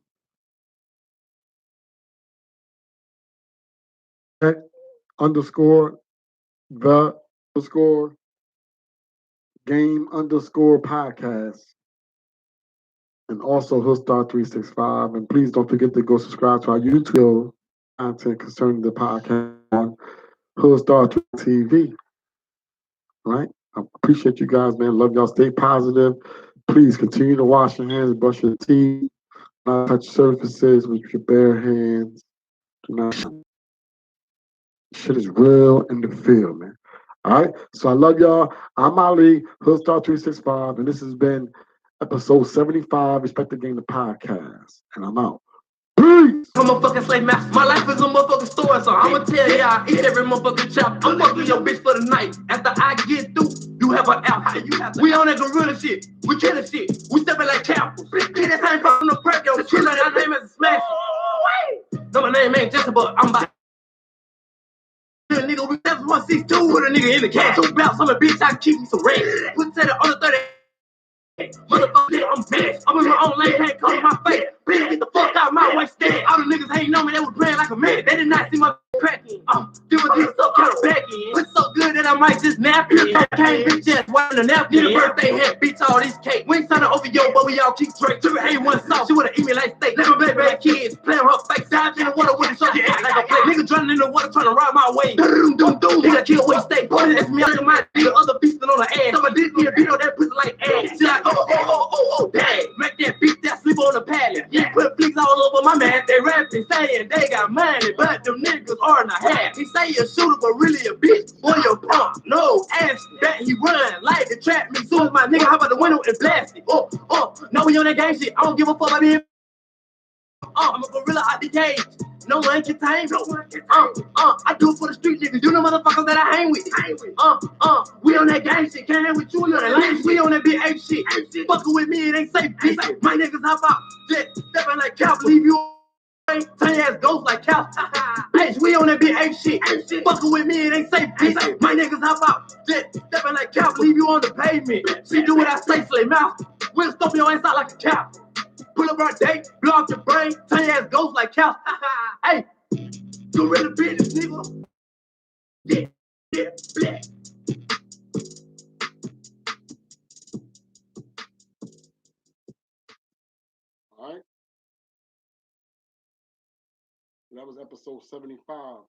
at underscore the underscore game underscore podcast, and also Hoodstar365. And please don't forget to go subscribe to our YouTube content concerning the podcast on Hoodstar TV. Right? I appreciate you guys, man. Love y'all. Stay positive. Please continue to wash your hands, brush your teeth, not touch surfaces with your bare hands. Do not. Shit is real in the field, man. All right. So I love y'all. I'm Ali, Hoodstar365, and this has been episode 75, Respect the Game, the podcast. And I'm out. Peace. I'm a fucking slave master. My life is a motherfucking story, so I'ma tell y'all each every motherfucking chapter. I'm fucking your bitch for the night. After I get through, you have an out. We on that gorilla shit. We killing shit. We stepping like chapels. Shit, this ain't from the perk, yo. Shit like our name is Smash. No, my name ain't Jessica, but I'm by. Nigga, we 7.62 with a nigga in the cat. 2 belts, I'm a bitch, I keep me some rings. Put to the under 30. Motherfucker, I'm bitch. I'm in my own lane, can't come in my face. Bitch, get the fuck out of my way, stand. All the niggas hating on me, they was praying like a man. They did not see my cracking. Give a this up, kind of back in. It's so good that I might just nap in. Came bitch ass wiping a napkin. Birthday hat, beats all these cake. We ain't signing over yo, but we all keep straight. Triple A1 sauce, she wanna eat me like steak. Never baby kids, playing her face. Dive in the water with it, so you act like a play. Nigga drowning in the water, trying to ride my way. Doom, doom, doom. Nigga kill where stay. Boy, that's me under my nigga. Other feasting on the ass. Some of this nigga beat on that pussy like ass. She like, oh, dang. Make that beat that sleep on the pallet. Yeah, put flicks all over my man. They rapping, saying they got money, but them niggas are not half. He say a shooter, but really a bitch. Boy, your pump, no ass. Bet he run like the trap me. Soon as my nigga hop out the window and blast it. No, we on that gang shit. I don't give a fuck about him. I'm a gorilla out the cage. No one can tame me. I do it for the street niggas. You know motherfuckers that I hang with. We on that gang shit. Can't hang with you. We on that lane. We on that big ape shit. Fucking with me, it ain't safe, bitch. My niggas hop out. Jet, stepping like cow. Leave you tiny ass ghost like cow. Bitch, we on that big ape shit. Fucking with me, it ain't safe, bitch. My niggas hop out. Jet, stepping like cow. Leave you on the pavement. She do what I say, slay mouth. We'll stomp your ass out like a cow. Pull up our date, blow off your brain, tiny ass ghost like cow. Hey, gorilla business, nigga. Yeah, yeah. All right. That was episode 75.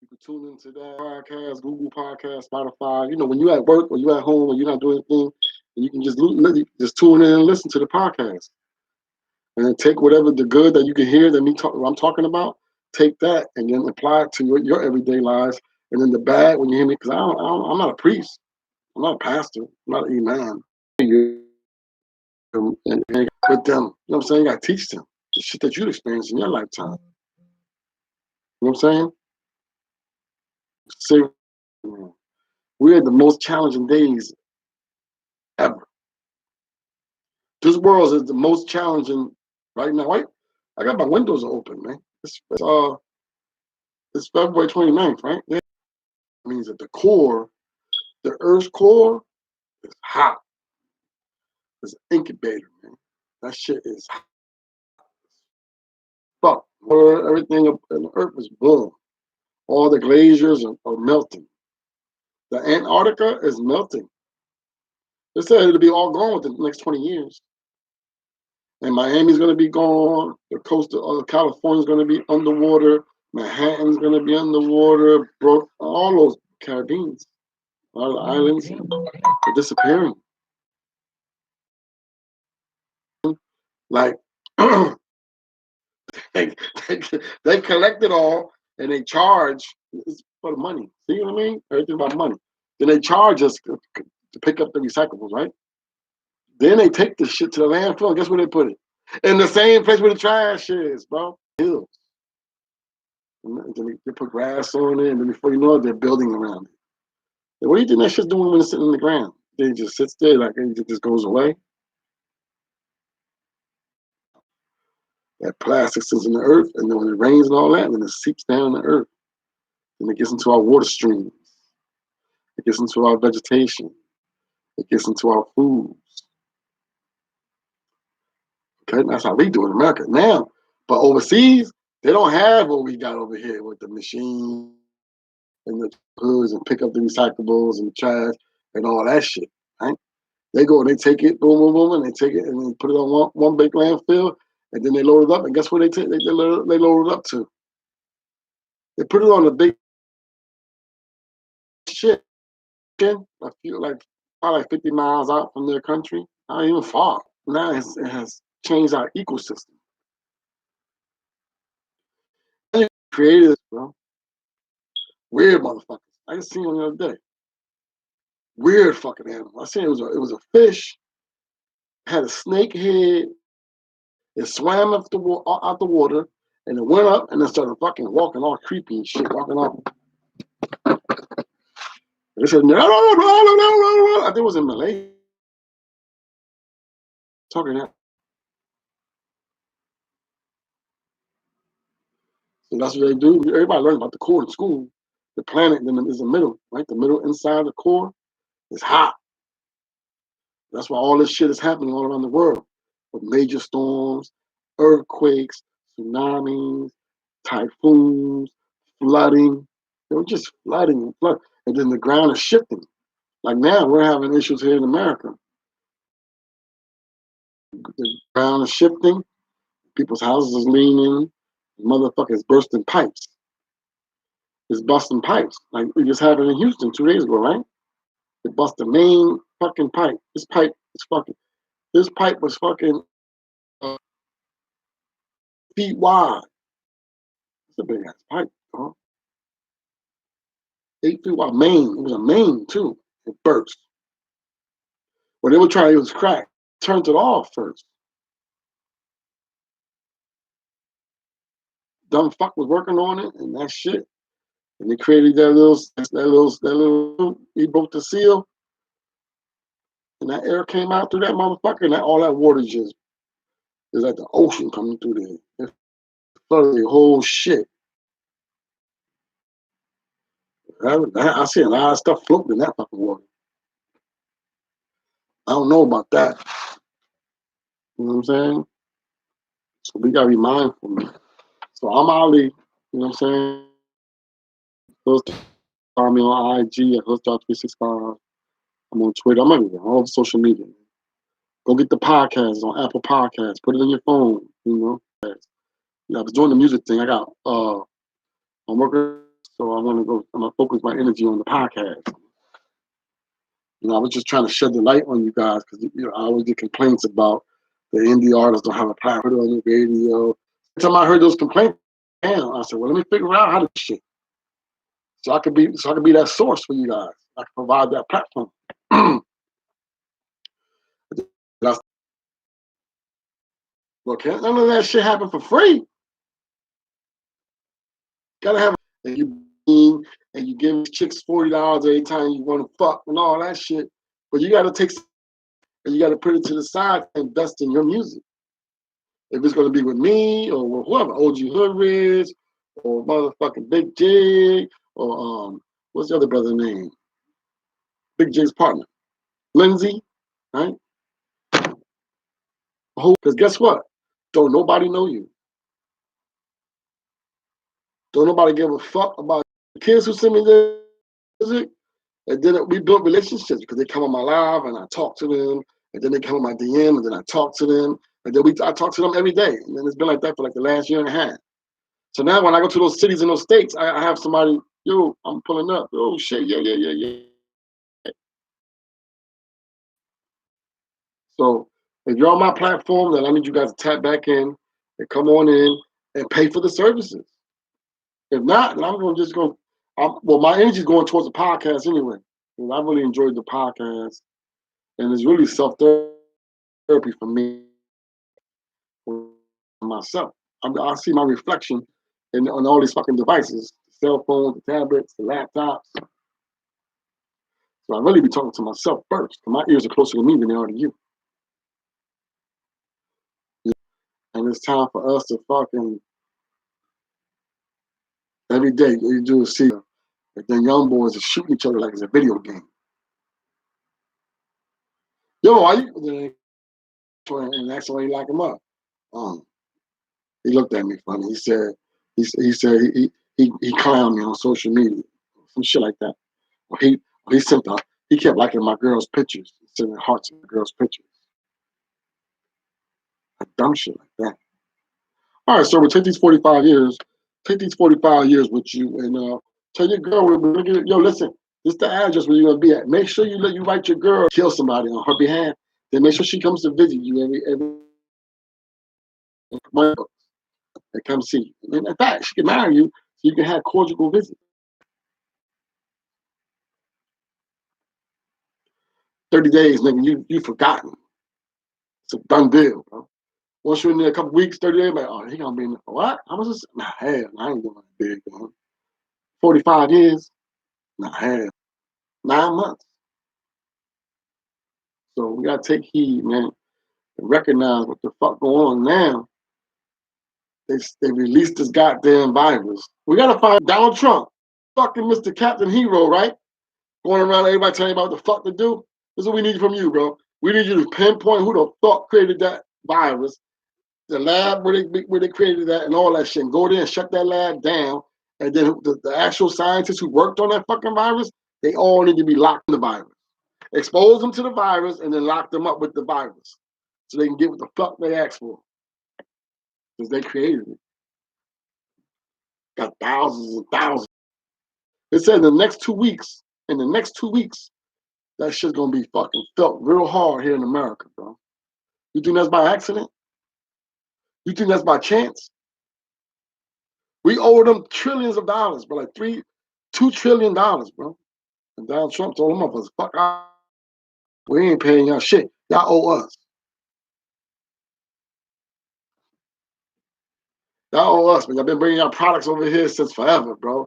You can tune into that podcast, Google Podcast, Spotify. You know, when you're at work or you're at home or you're not doing anything, you can just tune in and listen to the podcast. And then take whatever the good that you can hear that I'm talking about, take that and then apply it to your everyday lives. And then the bad, when you hear me, because I'm not a priest. I'm not a pastor. I'm not an imam. And with them, you know what I'm saying? You got to teach them the shit that you experienced in your lifetime. You know what I'm saying? We're at the most challenging days ever. This world is the most challenging right now. Right? I got my windows open, man. It's February 29th, right? Yeah. It means that the Earth's core is hot. It's an incubator, man. That shit is hot. Fuck. Everything on the Earth is boom. All the glaciers are melting. The Antarctica is melting. They said it'll be all gone within the next 20 years. And Miami's going to be gone. The coast of California is going to be underwater. Manhattan's going to be underwater. All those Caribbeans, all the islands are disappearing. Like, they collect it all and they charge for the money. See what I mean? Everything about money. Then they charge us to pick up the recyclables, right? Then they take the shit to the landfill. And guess where they put it? In the same place where the trash is, bro. Hills. And then they put grass on it, and then before you know it, they're building around it. And what do you think that shit's doing when it's sitting in the ground? It just sits there, like it just goes away. That plastic sits in the earth, and then when it rains and all that, then it seeps down the earth. And it gets into our water streams. It gets into our vegetation. It gets into our foods. Okay, that's how we do it in America now. But overseas, they don't have what we got over here with the machine and the hoods and pick up the recyclables and the trash and all that shit, right? They go and they take it, boom, boom, boom, and they take it and they put it on one big landfill, and then they load it up. And guess where they load it up to? They put it on a big shit. I feel like probably 50 miles out from their country. Not even far. Now it has changed our ecosystem. Created, bro. Weird motherfuckers. I just seen one the other day. Weird fucking animal. I seen it was a fish, had a snake head. It swam out the water, and it went up and then started fucking walking all creepy and shit, walking off. They said, no. I think it was in Malay. Talking that. So that's what they do. Everybody learns about the core in school. The planet then is the middle, right? The middle inside the core is hot. That's why all this shit is happening all around the world. With major storms, earthquakes, tsunamis, typhoons, flooding. They were just flooding and flooding. And then the ground is shifting. Like now, we're having issues here in America. The ground is shifting. People's houses is leaning. Motherfuckers bursting pipes. It's busting pipes. Like we just had it in Houston 2 days ago, right? It bust the main fucking pipe. This pipe was fucking feet wide. It's a big ass pipe, huh? 8 feet wide. Main. It was a main too. It burst. When they were trying, it was cracked. Turned it off first. Dumb fuck was working on it and that shit. And they created that little. He broke the seal, and that air came out through that motherfucker, and all that water just is like the ocean coming through there. It flooded the whole shit. I see a lot of stuff floating in that fucking water. I don't know about that. You know what I'm saying? So we gotta be mindful. So I'm Ali. You know what I'm saying? Follow me on IG at Hustar365. I'm on Twitter. I'm everywhere, all social media. Go get the podcast on Apple Podcasts. Put it in your phone. You know. Yeah, I was doing the music thing. I'm working, so I'm gonna focus my energy on the podcast. You know, I was just trying to shed the light on you guys because I always get complaints about the indie artists don't have a platform on the radio. Every time I heard those complaints, damn, I said, well, let me figure out how to shit. So I could be that source for you guys. I can provide that platform. Well, can't none of that shit happen for free. Gotta have and you give chicks $40 every time you want to fuck and all that shit. But you gotta take and you gotta put it to the side and invest in your music. If it's gonna be with me or with whoever, OG Hoodridge or motherfucking Big Jig or what's the other brother's name? Big Jig's partner, Lindsay, right? Because guess what? Don't nobody know you. Don't nobody give a fuck about the kids who send me their music. And then we built relationships because they come on my live and I talk to them. And then they come on my DM and then I talk to them. And then I talk to them every day. And then it's been like that for like the last year and a half. So now when I go to those cities and those states, I have somebody, yo, I'm pulling up. Oh shit, yeah. So if you're on my platform, then I need you guys to tap back in and come on in and pay for the services. If not, then my energy is going towards the podcast anyway. And I really enjoyed the podcast. And it's really self-therapy for me, for myself. I see my reflection on all these fucking devices, the cell phones, the tablets, the laptops. So I really be talking to myself first, because my ears are closer to me than they are to you. And it's time for us to fucking, every day, you do is see, but then young boys are shooting each other like it's a video game. Yo, are you? And that's why he lock him up. He looked at me funny. He said he clowned me on social media, some shit like that. Or he kept liking my girl's pictures, sending hearts in the girl's pictures. Like dumb shit like that. All right, so we'll take these 45 years with you and tell your girl we're gonna get it. Yo, listen, this is the address where you're gonna be at. Make sure you write your girl kill somebody on her behalf. Then make sure she comes to visit you every month. They come see you. And in fact, she can marry you so you can have conjugal visits. 30 days, nigga, you forgotten. It's a done deal, bro. Once you're in there a couple weeks, 30 days, like, oh, he gonna be in there for what? How much is it? Nah, hell, I ain't doing that big, man. 45 years? Nah, hell. 9 months. So we gotta take heed, man, and recognize what the fuck going on now. They released this goddamn virus. We gotta find Donald Trump, fucking Mr. Captain Hero, right? Going around everybody telling you about what the fuck to do. This is what we need from you, bro. We need you to pinpoint who the fuck created that virus, the lab where they created that, and all that shit. And go there and shut that lab down. And then the actual scientists who worked on that fucking virus, they all need to be locked in the virus. Expose them to the virus and then lock them up with the virus so they can get what the fuck they asked for. Because they created it. Got thousands and thousands. It said in the next 2 weeks, that shit's gonna be fucking felt real hard here in America, bro. You think that's by accident? You think that's by chance? We owe them trillions of dollars, bro, like $2 trillion, bro. And Donald Trump told them up, fuck out. We ain't paying y'all shit. Y'all owe us. Y'all owe us, but y'all been bringing y'all products over here since forever, bro.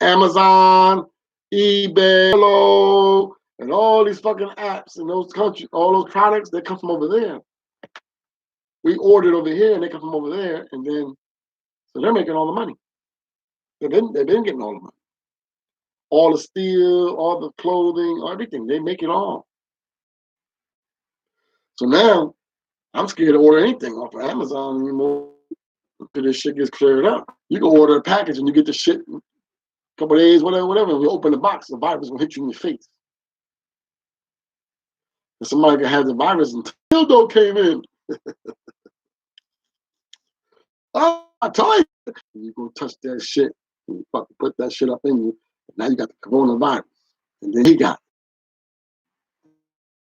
Amazon, eBay, Hello, and all these fucking apps in those countries, all those products, they come from over there. We ordered over here and they come from over there, and then so they're making all the money. They've been getting all the money. All the steel, all the clothing, everything. They make it all. So now I'm scared to order anything off of Amazon anymore until this shit gets cleared up. You can order a package and you get the shit in a couple of days, whatever. And you open the box, the virus will hit you in your face. And somebody can have the virus and dildo came in. Oh, I told you. You go touch that shit and you fucking put that shit up in you. Now you got the coronavirus. And then he got it.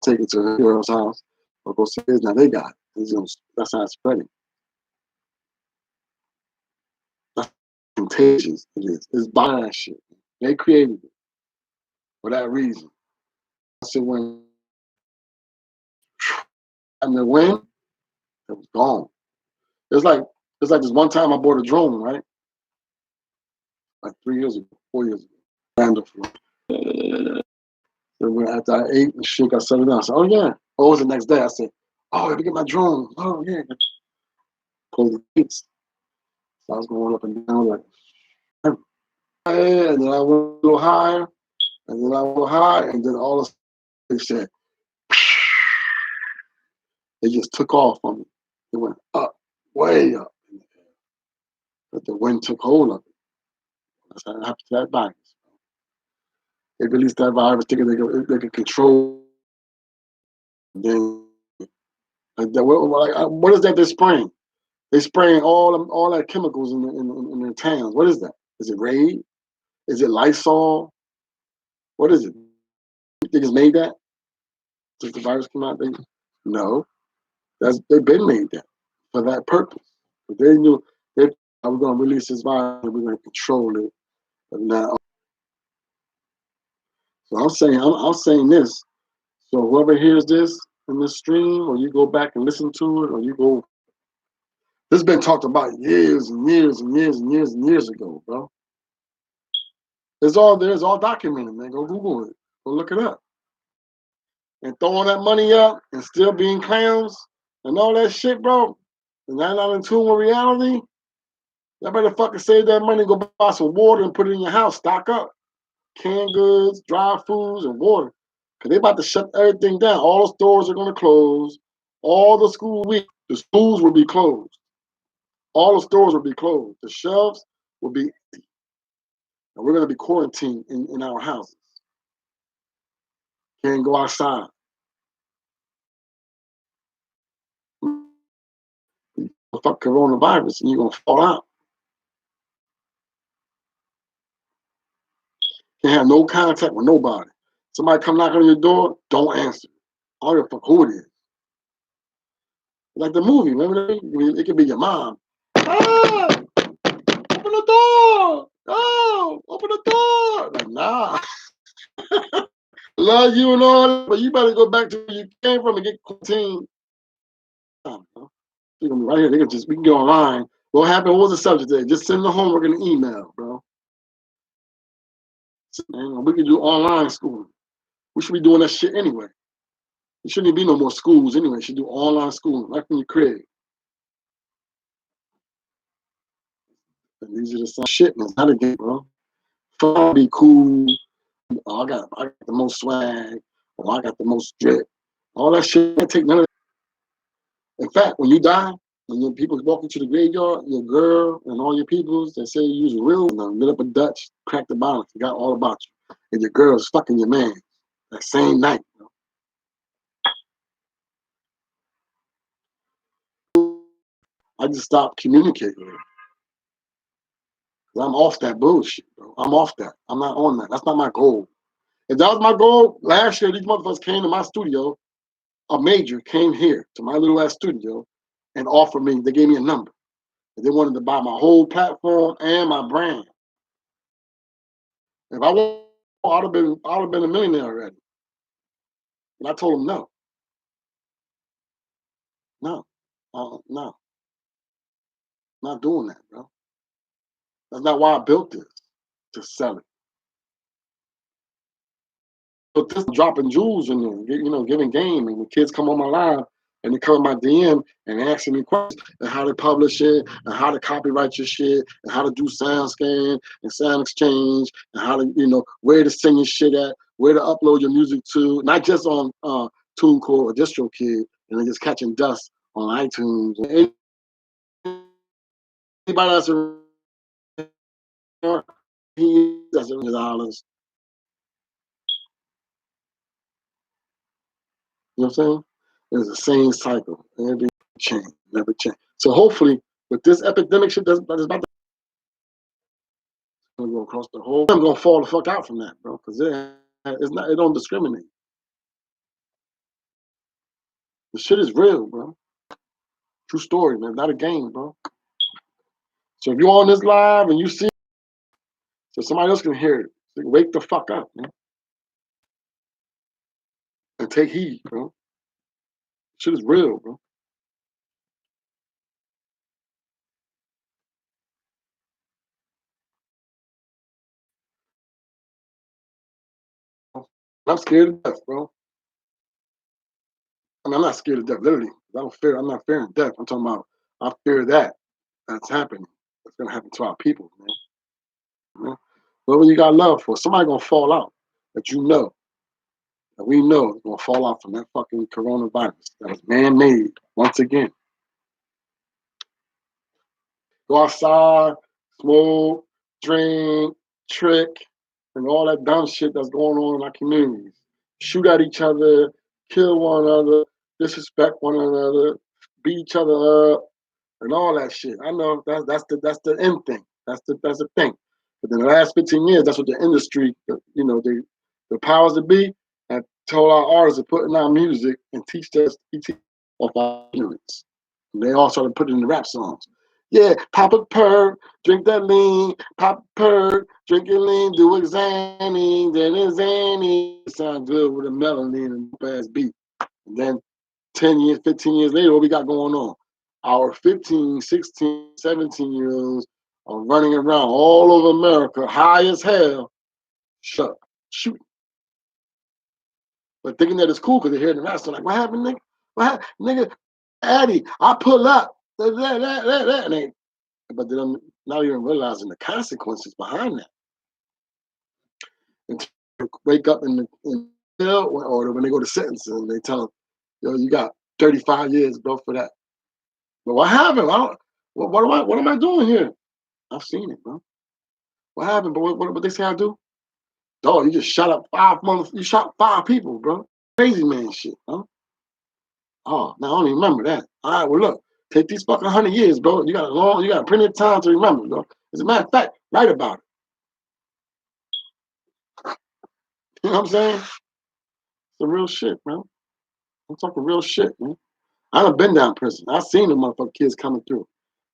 Take it to a girl's house or go see his. Now they got it. That's how it's spreading. That's contagious. It is. It's by that shit. They created it for that reason. I said when and the wind, it was gone. It's like this one time I bought a drone, right? Like 3 years ago, 4 years ago. Wonderful. So after I ate and shit, I settled down. I said, oh yeah. Oh, it was the next day. I said, oh, let me get my drone. Oh yeah. Close the gates. So I was going up and down like, and then I went a little higher, and then I went high, and then all of a sudden they said, they just took off on me. It went up, way up in the air. But the wind took hold of it. That's how it happened to that virus. They released that virus thinking they could control. Then, what is that they're spraying? They're spraying all that chemicals in their towns. What is that? Is it Raid? Is it Lysol? What is it? They just made that? Since the virus came out? No. They've been made that for that purpose. But they knew we're going to release this virus and we're going to control it. But now, so I'm saying this. So whoever hears this in this stream, or you go back and listen to it, or you go, this has been talked about years and years and years and years and years ago, bro. It's all there. It's all documented, man. Go Google it. Go look it up. And throwing that money up and still being clowns and all that shit, bro. And not in tune with reality. Y'all better fucking save that money, go buy some water and put it in your house. Stock up. Canned goods, dry foods, and water. Because they about to shut everything down. All the stores are going to close. All the schools will be closed. All the stores will be closed. The shelves will be empty. And we're going to be quarantined in our houses. Can't go outside. Fuck coronavirus and you're going to fall out. Can't have no contact with nobody. Somebody come knock on your door, don't answer. I don't give a fuck who it is. Like the movie, remember that? It could be your mom. Oh, open the door. Oh, open the door. Like, nah. Love you and all that, but you better go back to where you came from and get quarantined. You're gonna be right here. We can go online. What happened? What was the subject today? Just send the homework in an email, bro. We can do online schooling. We should be doing that shit anyway. There shouldn't be no more schools anyway. You should do online schooling, right from your crib. And these are the same shit, man. How to get, bro. Fun, be cool. Oh, I got the most swag. Oh, I got the most drip. All that shit, can't take none of that. In fact, when you die, when your people walk into the graveyard, your girl and all your peoples that say you was real, lit up a Dutch, cracked the bottle, forgot all about you. And your girl's fucking your man that same night. I just stopped communicating with her. I'm off that bullshit, bro. I'm off that. I'm not on that. That's not my goal. If that was my goal, last year these motherfuckers came to my studio. A major came here to my little ass studio and offered me, they gave me a number. They wanted to buy my whole platform and my brand. If I wanted, I would have been a millionaire already. And I told them no. No. No. Not doing that, bro. That's not why I built this, to sell it. But this dropping jewels in there, giving game, and the kids come on my live and they come in my DM and asking me questions and how to publish it and how to copyright your shit and how to do sound scan and sound exchange and how to, where to sing your shit at, where to upload your music to, not just on TuneCore or DistroKid, and then just catching dust on iTunes. Anybody that's $100. You know what I'm saying? It's the same cycle. Every change, never change. So hopefully, with this epidemic shit that's about to go across the whole, I'm gonna fall the fuck out from that, bro. Because it don't discriminate. The shit is real, bro. True story, man. Not a game, bro. So if you're on this live and you see, so somebody else can hear it, so wake the fuck up, man, and take heed, bro. Shit is real, bro. I'm scared of death, bro. I mean, I'm not scared of death, literally. I'm not fearing death. I'm talking about, I fear that's happening. It's gonna happen to our people, man. Whatever you got love for, somebody gonna fall out that that we know is gonna fall out from that fucking coronavirus that was man-made once again. Go outside, smoke, drink, trick, and all that dumb shit that's going on in our communities. Shoot at each other, kill one another, disrespect one another, beat each other up, and all that shit. I know that's the end thing. That's the thing. But in the last 15 years, that's what the industry, the powers that be, have told our artists to put in our music and teach us off our ignorance. And they all started putting in the rap songs. Yeah, pop a perk, drink that lean, pop a perk, drink it lean, do it Zanny, then it's Zanny. It sounds good with a melody and a fast beat. And then 10 years, 15 years later, what we got going on? Our 15, 16, 17-year-olds are running around all over America, high as hell, shooting. But thinking that it's cool because they're hearing the rap song. Like, what happened, nigga? What happened? Nigga, Addy, I pull up. And but they're not even realizing the consequences behind that. And wake up in jail, or when they go to sentencing, they tell them, yo, you got 35 years, bro, for that. But what happened? What am I doing here? I've seen it, bro. What happened? But what they say I do? Dog, you just shot up you shot 5 people, bro. Crazy man shit, huh? Oh, now I don't even remember that. All right, well look, take these fucking 100 years, bro. You got plenty of time to remember, bro. As a matter of fact, write about it. You know what I'm saying? Some real shit, man. I'm talking real shit, man. I done been down prison. I seen the motherfucking kids coming through.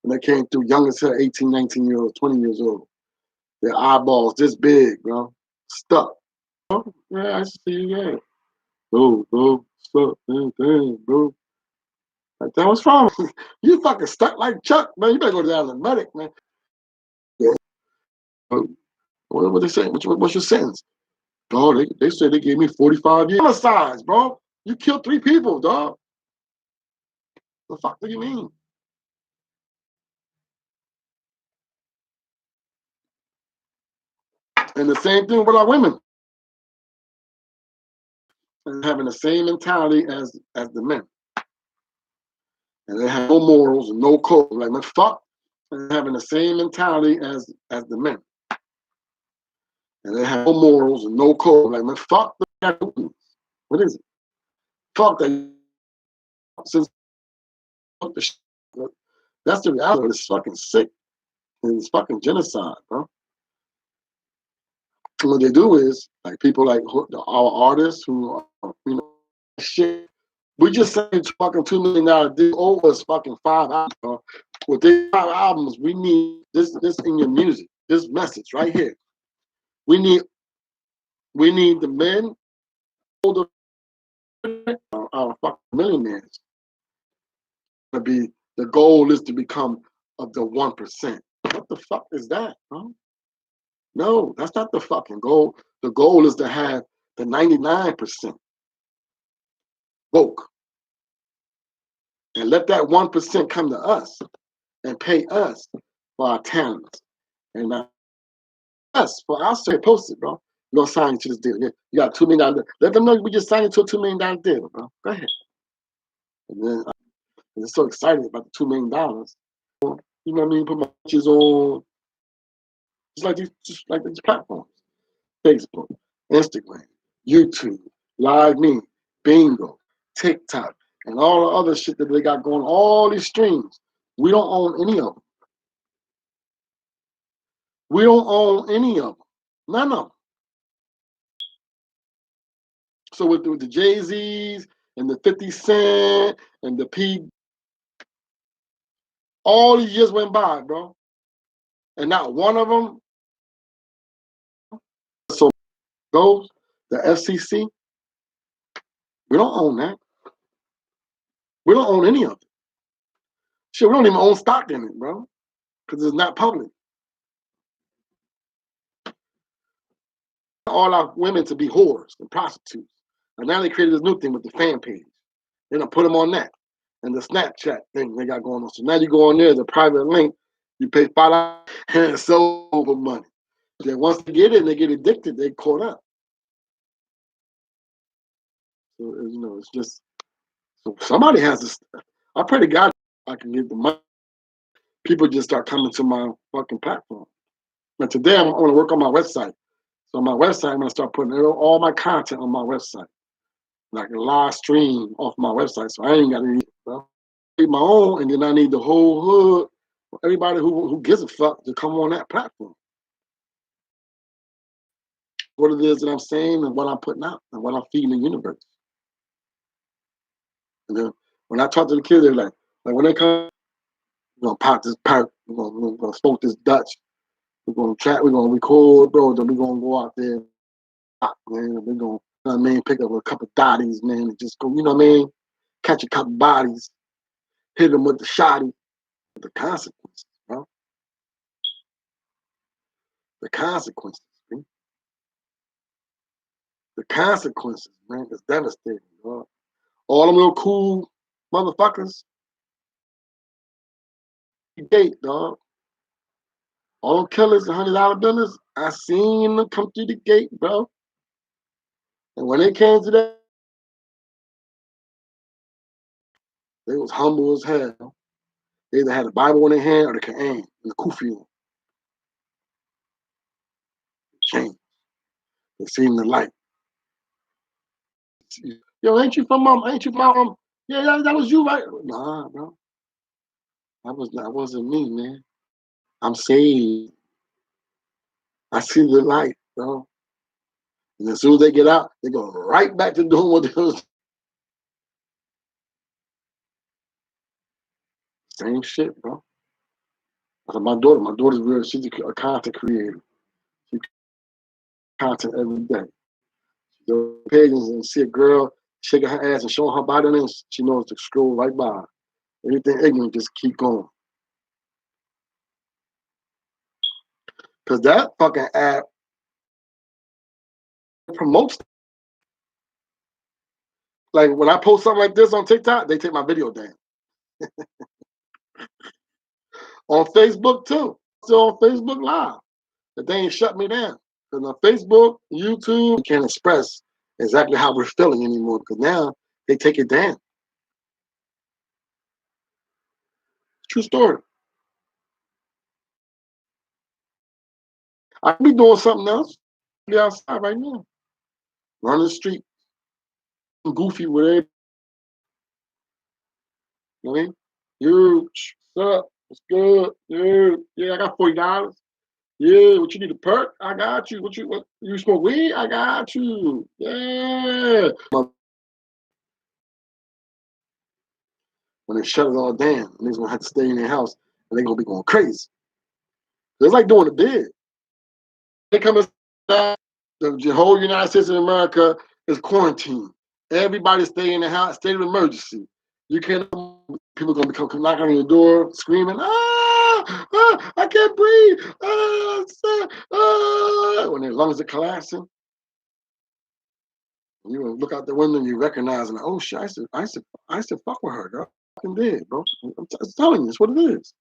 When they came through, young as hell, 18, 19 years old, 20 years old. Their eyeballs this big, bro. Stuck. Oh, yeah, I see you there. Bro, stuck, damn, bro. Like, that what's wrong? You fucking stuck like Chuck, man. You better go down to the medic, man. Yeah. What they say? What's your sentence? Dog, they said they gave me 45 years. Homicides, bro. You killed 3 people, dog. The fuck do you mean? And the same thing with our women. and having the same mentality as the men. And they have no morals and no code. Like, man, fuck, and having the same mentality as the men. And they have no morals and no code. Like, man, fuck the what is it? Fuck that. Since that's the reality. It's fucking sick. And it's fucking genocide, bro. And what they do is, like, people like our artists who, you know, shit. We just signed fucking $2 million deal over us fucking 5 albums, bro. With these 5 albums, we need this in your music, this message right here. We need the men, older, our fucking millionaires. The goal is to become of the 1%. What the fuck is that, bro? No, that's not the fucking goal. The goal is to have the 99% woke. And let that 1% come to us and pay us for our talents. And us for our say post it, bro. We're gonna sign you to this deal. You got $2 million. Let them know we just signed you to a $2 million deal, bro. Go ahead. And then they're so excited about the $2 million. You know what I mean? Put my pictures on. Just like these platforms. Facebook, Instagram, YouTube, Live Me, Bingo, TikTok, and all the other shit that they got going, all these streams. We don't own any of them. We don't own any of them. None of them. So with the Jay-Z's and the 50 Cent and the P, all these years went by, bro. And not one of them. So goes the FCC. We don't own that. We don't own any of it. Shit, we don't even own stock in it, bro. Because it's not public. All our women to be whores and prostitutes. And now they created this new thing with the fan page. They're gonna put them on that. And the Snapchat thing they got going on. So now you go on there, the private link, you pay $5 and it's over money. Then once they get it and they get addicted, they caught up. So, you know, it's just, so somebody has to, I pray to God I can get the money. People just start coming to my fucking platform. But today I'm going to work on my website. So on my website, I'm going to start putting all my content on my website. Like a live stream off my website. So I ain't got to need my own, and then I need the whole hood, everybody who gives a fuck to come on that platform. What it is that I'm saying and what I'm putting out and what I'm feeding the universe. And then when I talk to the kids, they're like when they come, we're gonna pop this pipe, we're gonna smoke this Dutch, we're gonna chat, we're gonna record, bro, then we're gonna go out there, man, and we're gonna, you know what I mean, pick up a couple dotties, man, and just go, you know what I mean, catch a couple bodies, hit them with the shotty, the consequences, bro. The consequences, man. The consequences, man, is devastating, bro. All them little cool motherfuckers, gate, dog. All them killers, $100 billers, I seen them come through the gate, bro. And when they came to that, they was humble as hell. They either had the Bible in their hand or the Quran and the Kufi on. Changed. They seen the light. Yo, ain't you from mom? Ain't you from mom? Yeah, that was you, right? Nah, bro. That wasn't me, man. I'm saved. I see the light, bro. And as soon as they get out, they go right back to doing what they was. Same shit, bro. My daughter's real. She's a content creator. She content every day. She goes to pages and see a girl shaking her ass and showing her body, and she knows to scroll right by. Anything ignorant, just keep going. Because that fucking app promotes. Like when I post something like this on TikTok, they take my video down. On Facebook too. Still on Facebook Live. But they ain't shut me down. Because on Facebook, YouTube, you can't express exactly how we're feeling anymore, because now they take it down. True story. I could be doing something else. Be outside right now, running the street, goofy with it. You know what I mean? Huge. What's up? What's good? Yeah, I got $40. Yeah, what you need, a perk? I got you. What you smoke weed? I got you. Yeah. When they shut it all down, niggas gonna have to stay in their house and they gonna be going crazy. It's like doing a bid. They come inside, the whole United States of America is quarantined. Everybody stay in the house, state of emergency. You can't, people gonna come knocking on your door, screaming, I can't breathe, when their lungs are collapsing. You look out the window and you recognize, and oh shit, I used to fuck with her, girl. I fucking did, bro. I'm telling you, it's what it is.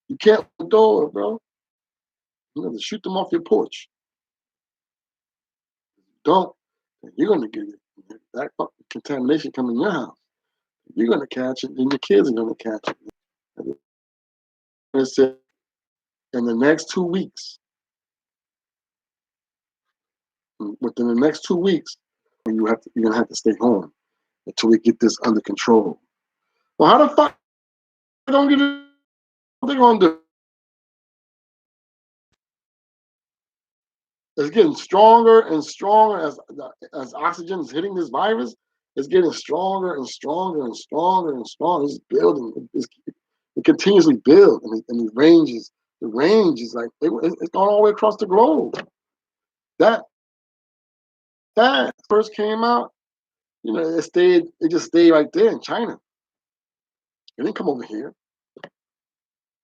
You can't open the door, bro. You have to shoot them off your porch. Don't, you're gonna get it. That fucking contamination come in your house. You're gonna catch it, and your kids are gonna catch it. It said in the next 2 weeks, within the next 2 weeks, you're gonna have to stay home until we get this under control. Well, how the fuck they gonna get it? What they gonna do? It's getting stronger and stronger as oxygen is hitting this virus. It's getting stronger and stronger and stronger and stronger. It's building. It continuously builds, and the range is like it's gone all the way across the globe. That first came out, it just stayed right there in China. It didn't come over here.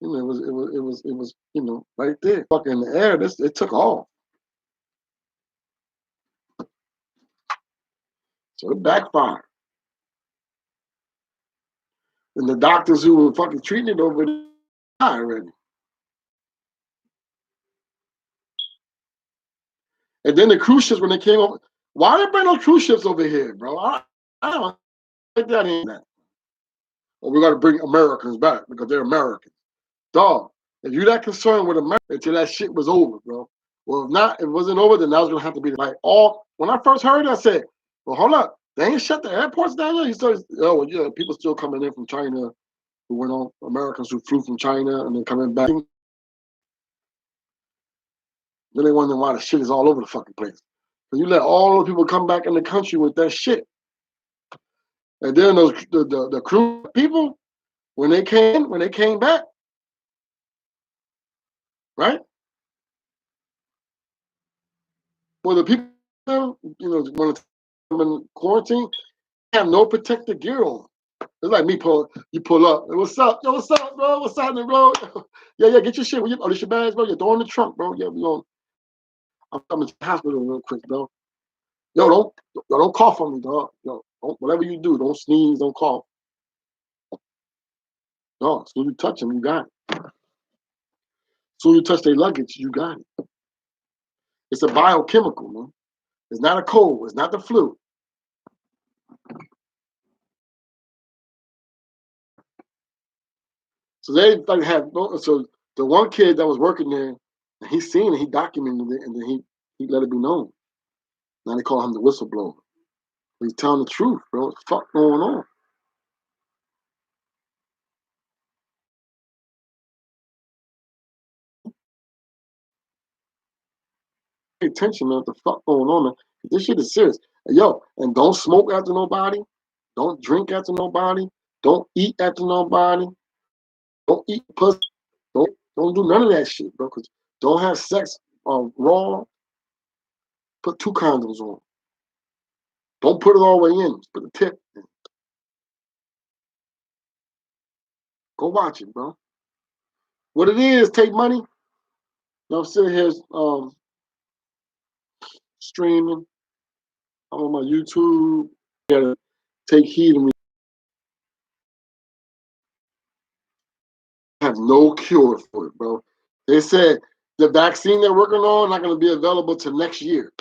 It was right there, fucking in the air. It took off. So it backfired. And the doctors who were fucking treating it over there died already. And then the cruise ships, when they came over, why they bring no cruise ships over here, bro? I don't like that in that. Well, we got to bring Americans back because they're Americans. Dog, if you're that concerned with America until that shit was over, bro. Well, if not, if it wasn't over, then that was gonna have to be like all. When I first heard it, I said, "Well, hold up, they ain't shut the airports down yet." He said, "Oh, well, yeah, people still coming in from China who went on Americans who flew from China and then coming back." Then they wondering why the shit is all over the fucking place. Because you let all those people come back in the country with that shit. And then the crew people, when they came back, right? Well, the people, when it's in quarantine, they have no protective gear on. It's like me you pull up. Hey, what's up? Yo, what's up, bro? What's happening, bro? yeah, get your shit. Oh, this your bags, bro? Yeah, throw in the trunk, bro. Yeah, I'm coming to the hospital real quick, bro. Yo, don't cough on me, dog. Yo, whatever you do, don't sneeze, don't cough. No, as soon as you touch them, you got it. As soon as you touch their luggage, you got it. It's a biochemical, man. It's not a cold. It's not the flu. So they like so the one kid that was working there, he seen it, he documented it, and then he let it be known. Now they call him the whistleblower. He's telling the truth, bro. What the fuck going on? Pay attention, man. What the fuck going on, man? This shit is serious. Yo, and don't smoke after nobody. Don't drink after nobody. Don't eat after nobody. Don't eat pussy. Don't do none of that shit, bro. Cause don't have sex raw. Put 2 condoms on. Don't put it all the way in. Just put the tip in. Go watch it, bro. What it is, take money. You know, I'm sitting here streaming. I'm on my YouTube. You gotta take heed of me. I have no cure for it, bro. They said the vaccine they're working on not going to be available till next year.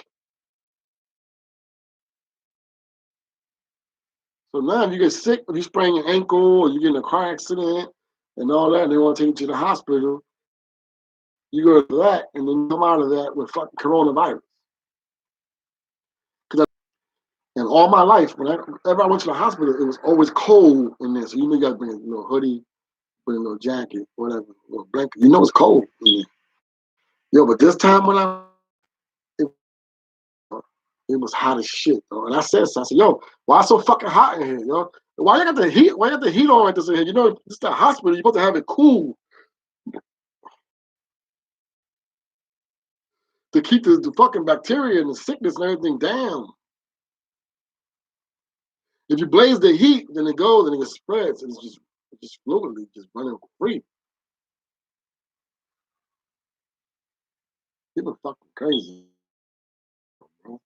So now if you get sick, if you sprain your ankle or you get in a car accident and all that, and they want to take you to the hospital, you go to that and then come out of that with fucking coronavirus. And all my life, whenever I went to the hospital, it was always cold in there. So you know you got to bring a little hoodie, bring a little jacket, whatever, a little blanket. You know it's cold in there. Yo, but this time when it was hot as shit, though. And I said, yo, why so fucking hot in here, yo? Why you got the heat? Why you got the heat on like this in here? You know, it's the hospital. You're supposed to have it cool to keep the fucking bacteria and the sickness and everything down. If you blaze the heat, then it goes and it spreads, and it's just fluidly just running free. People are fucking crazy. Bro.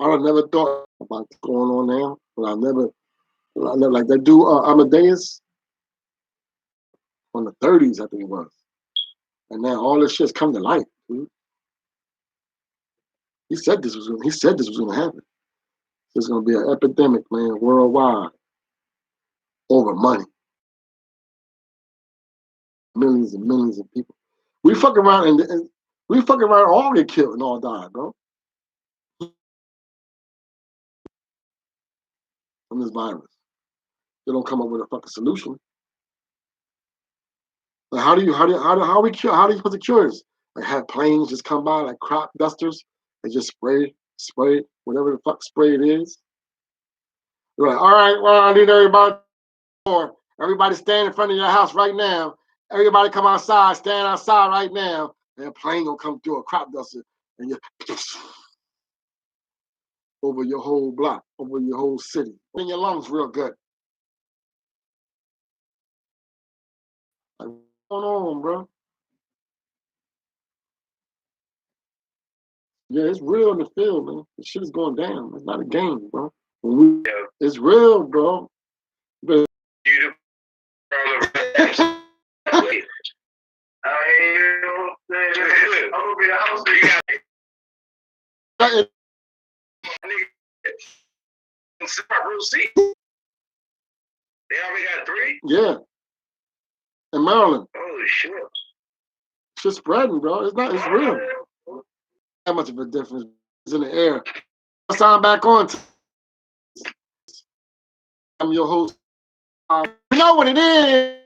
I would never thought about what's going on now, but I never like that dude Amadeus on the 30s, I think it was. And now all this shit's come to light, dude. He said this was gonna happen. There's gonna be an epidemic, man, worldwide over money. Millions and millions of people. We fuck around and we fuck around all get killed and all die, bro. From this virus. They don't come up with a fucking solution. Like how do you supposed to cure this? Like have planes just come by like crop dusters and just spray whatever the fuck spray it is. They're like, all right, well, I need everybody stand in front of your house right now. Everybody come outside, stand outside right now, and a plane gonna come through a crop duster and you over your whole block, over your whole city. In your lungs real good. Like, what's going on, bro? Yeah, it's real in the field, man. The shit is going down. It's not a game, bro. It's real, bro. But They already got 3? Yeah. In Maryland. Holy shit. Shit's spreading, bro. It's real. That much of a difference. It's in the air. Sign back on. I'm your host. You know what it is.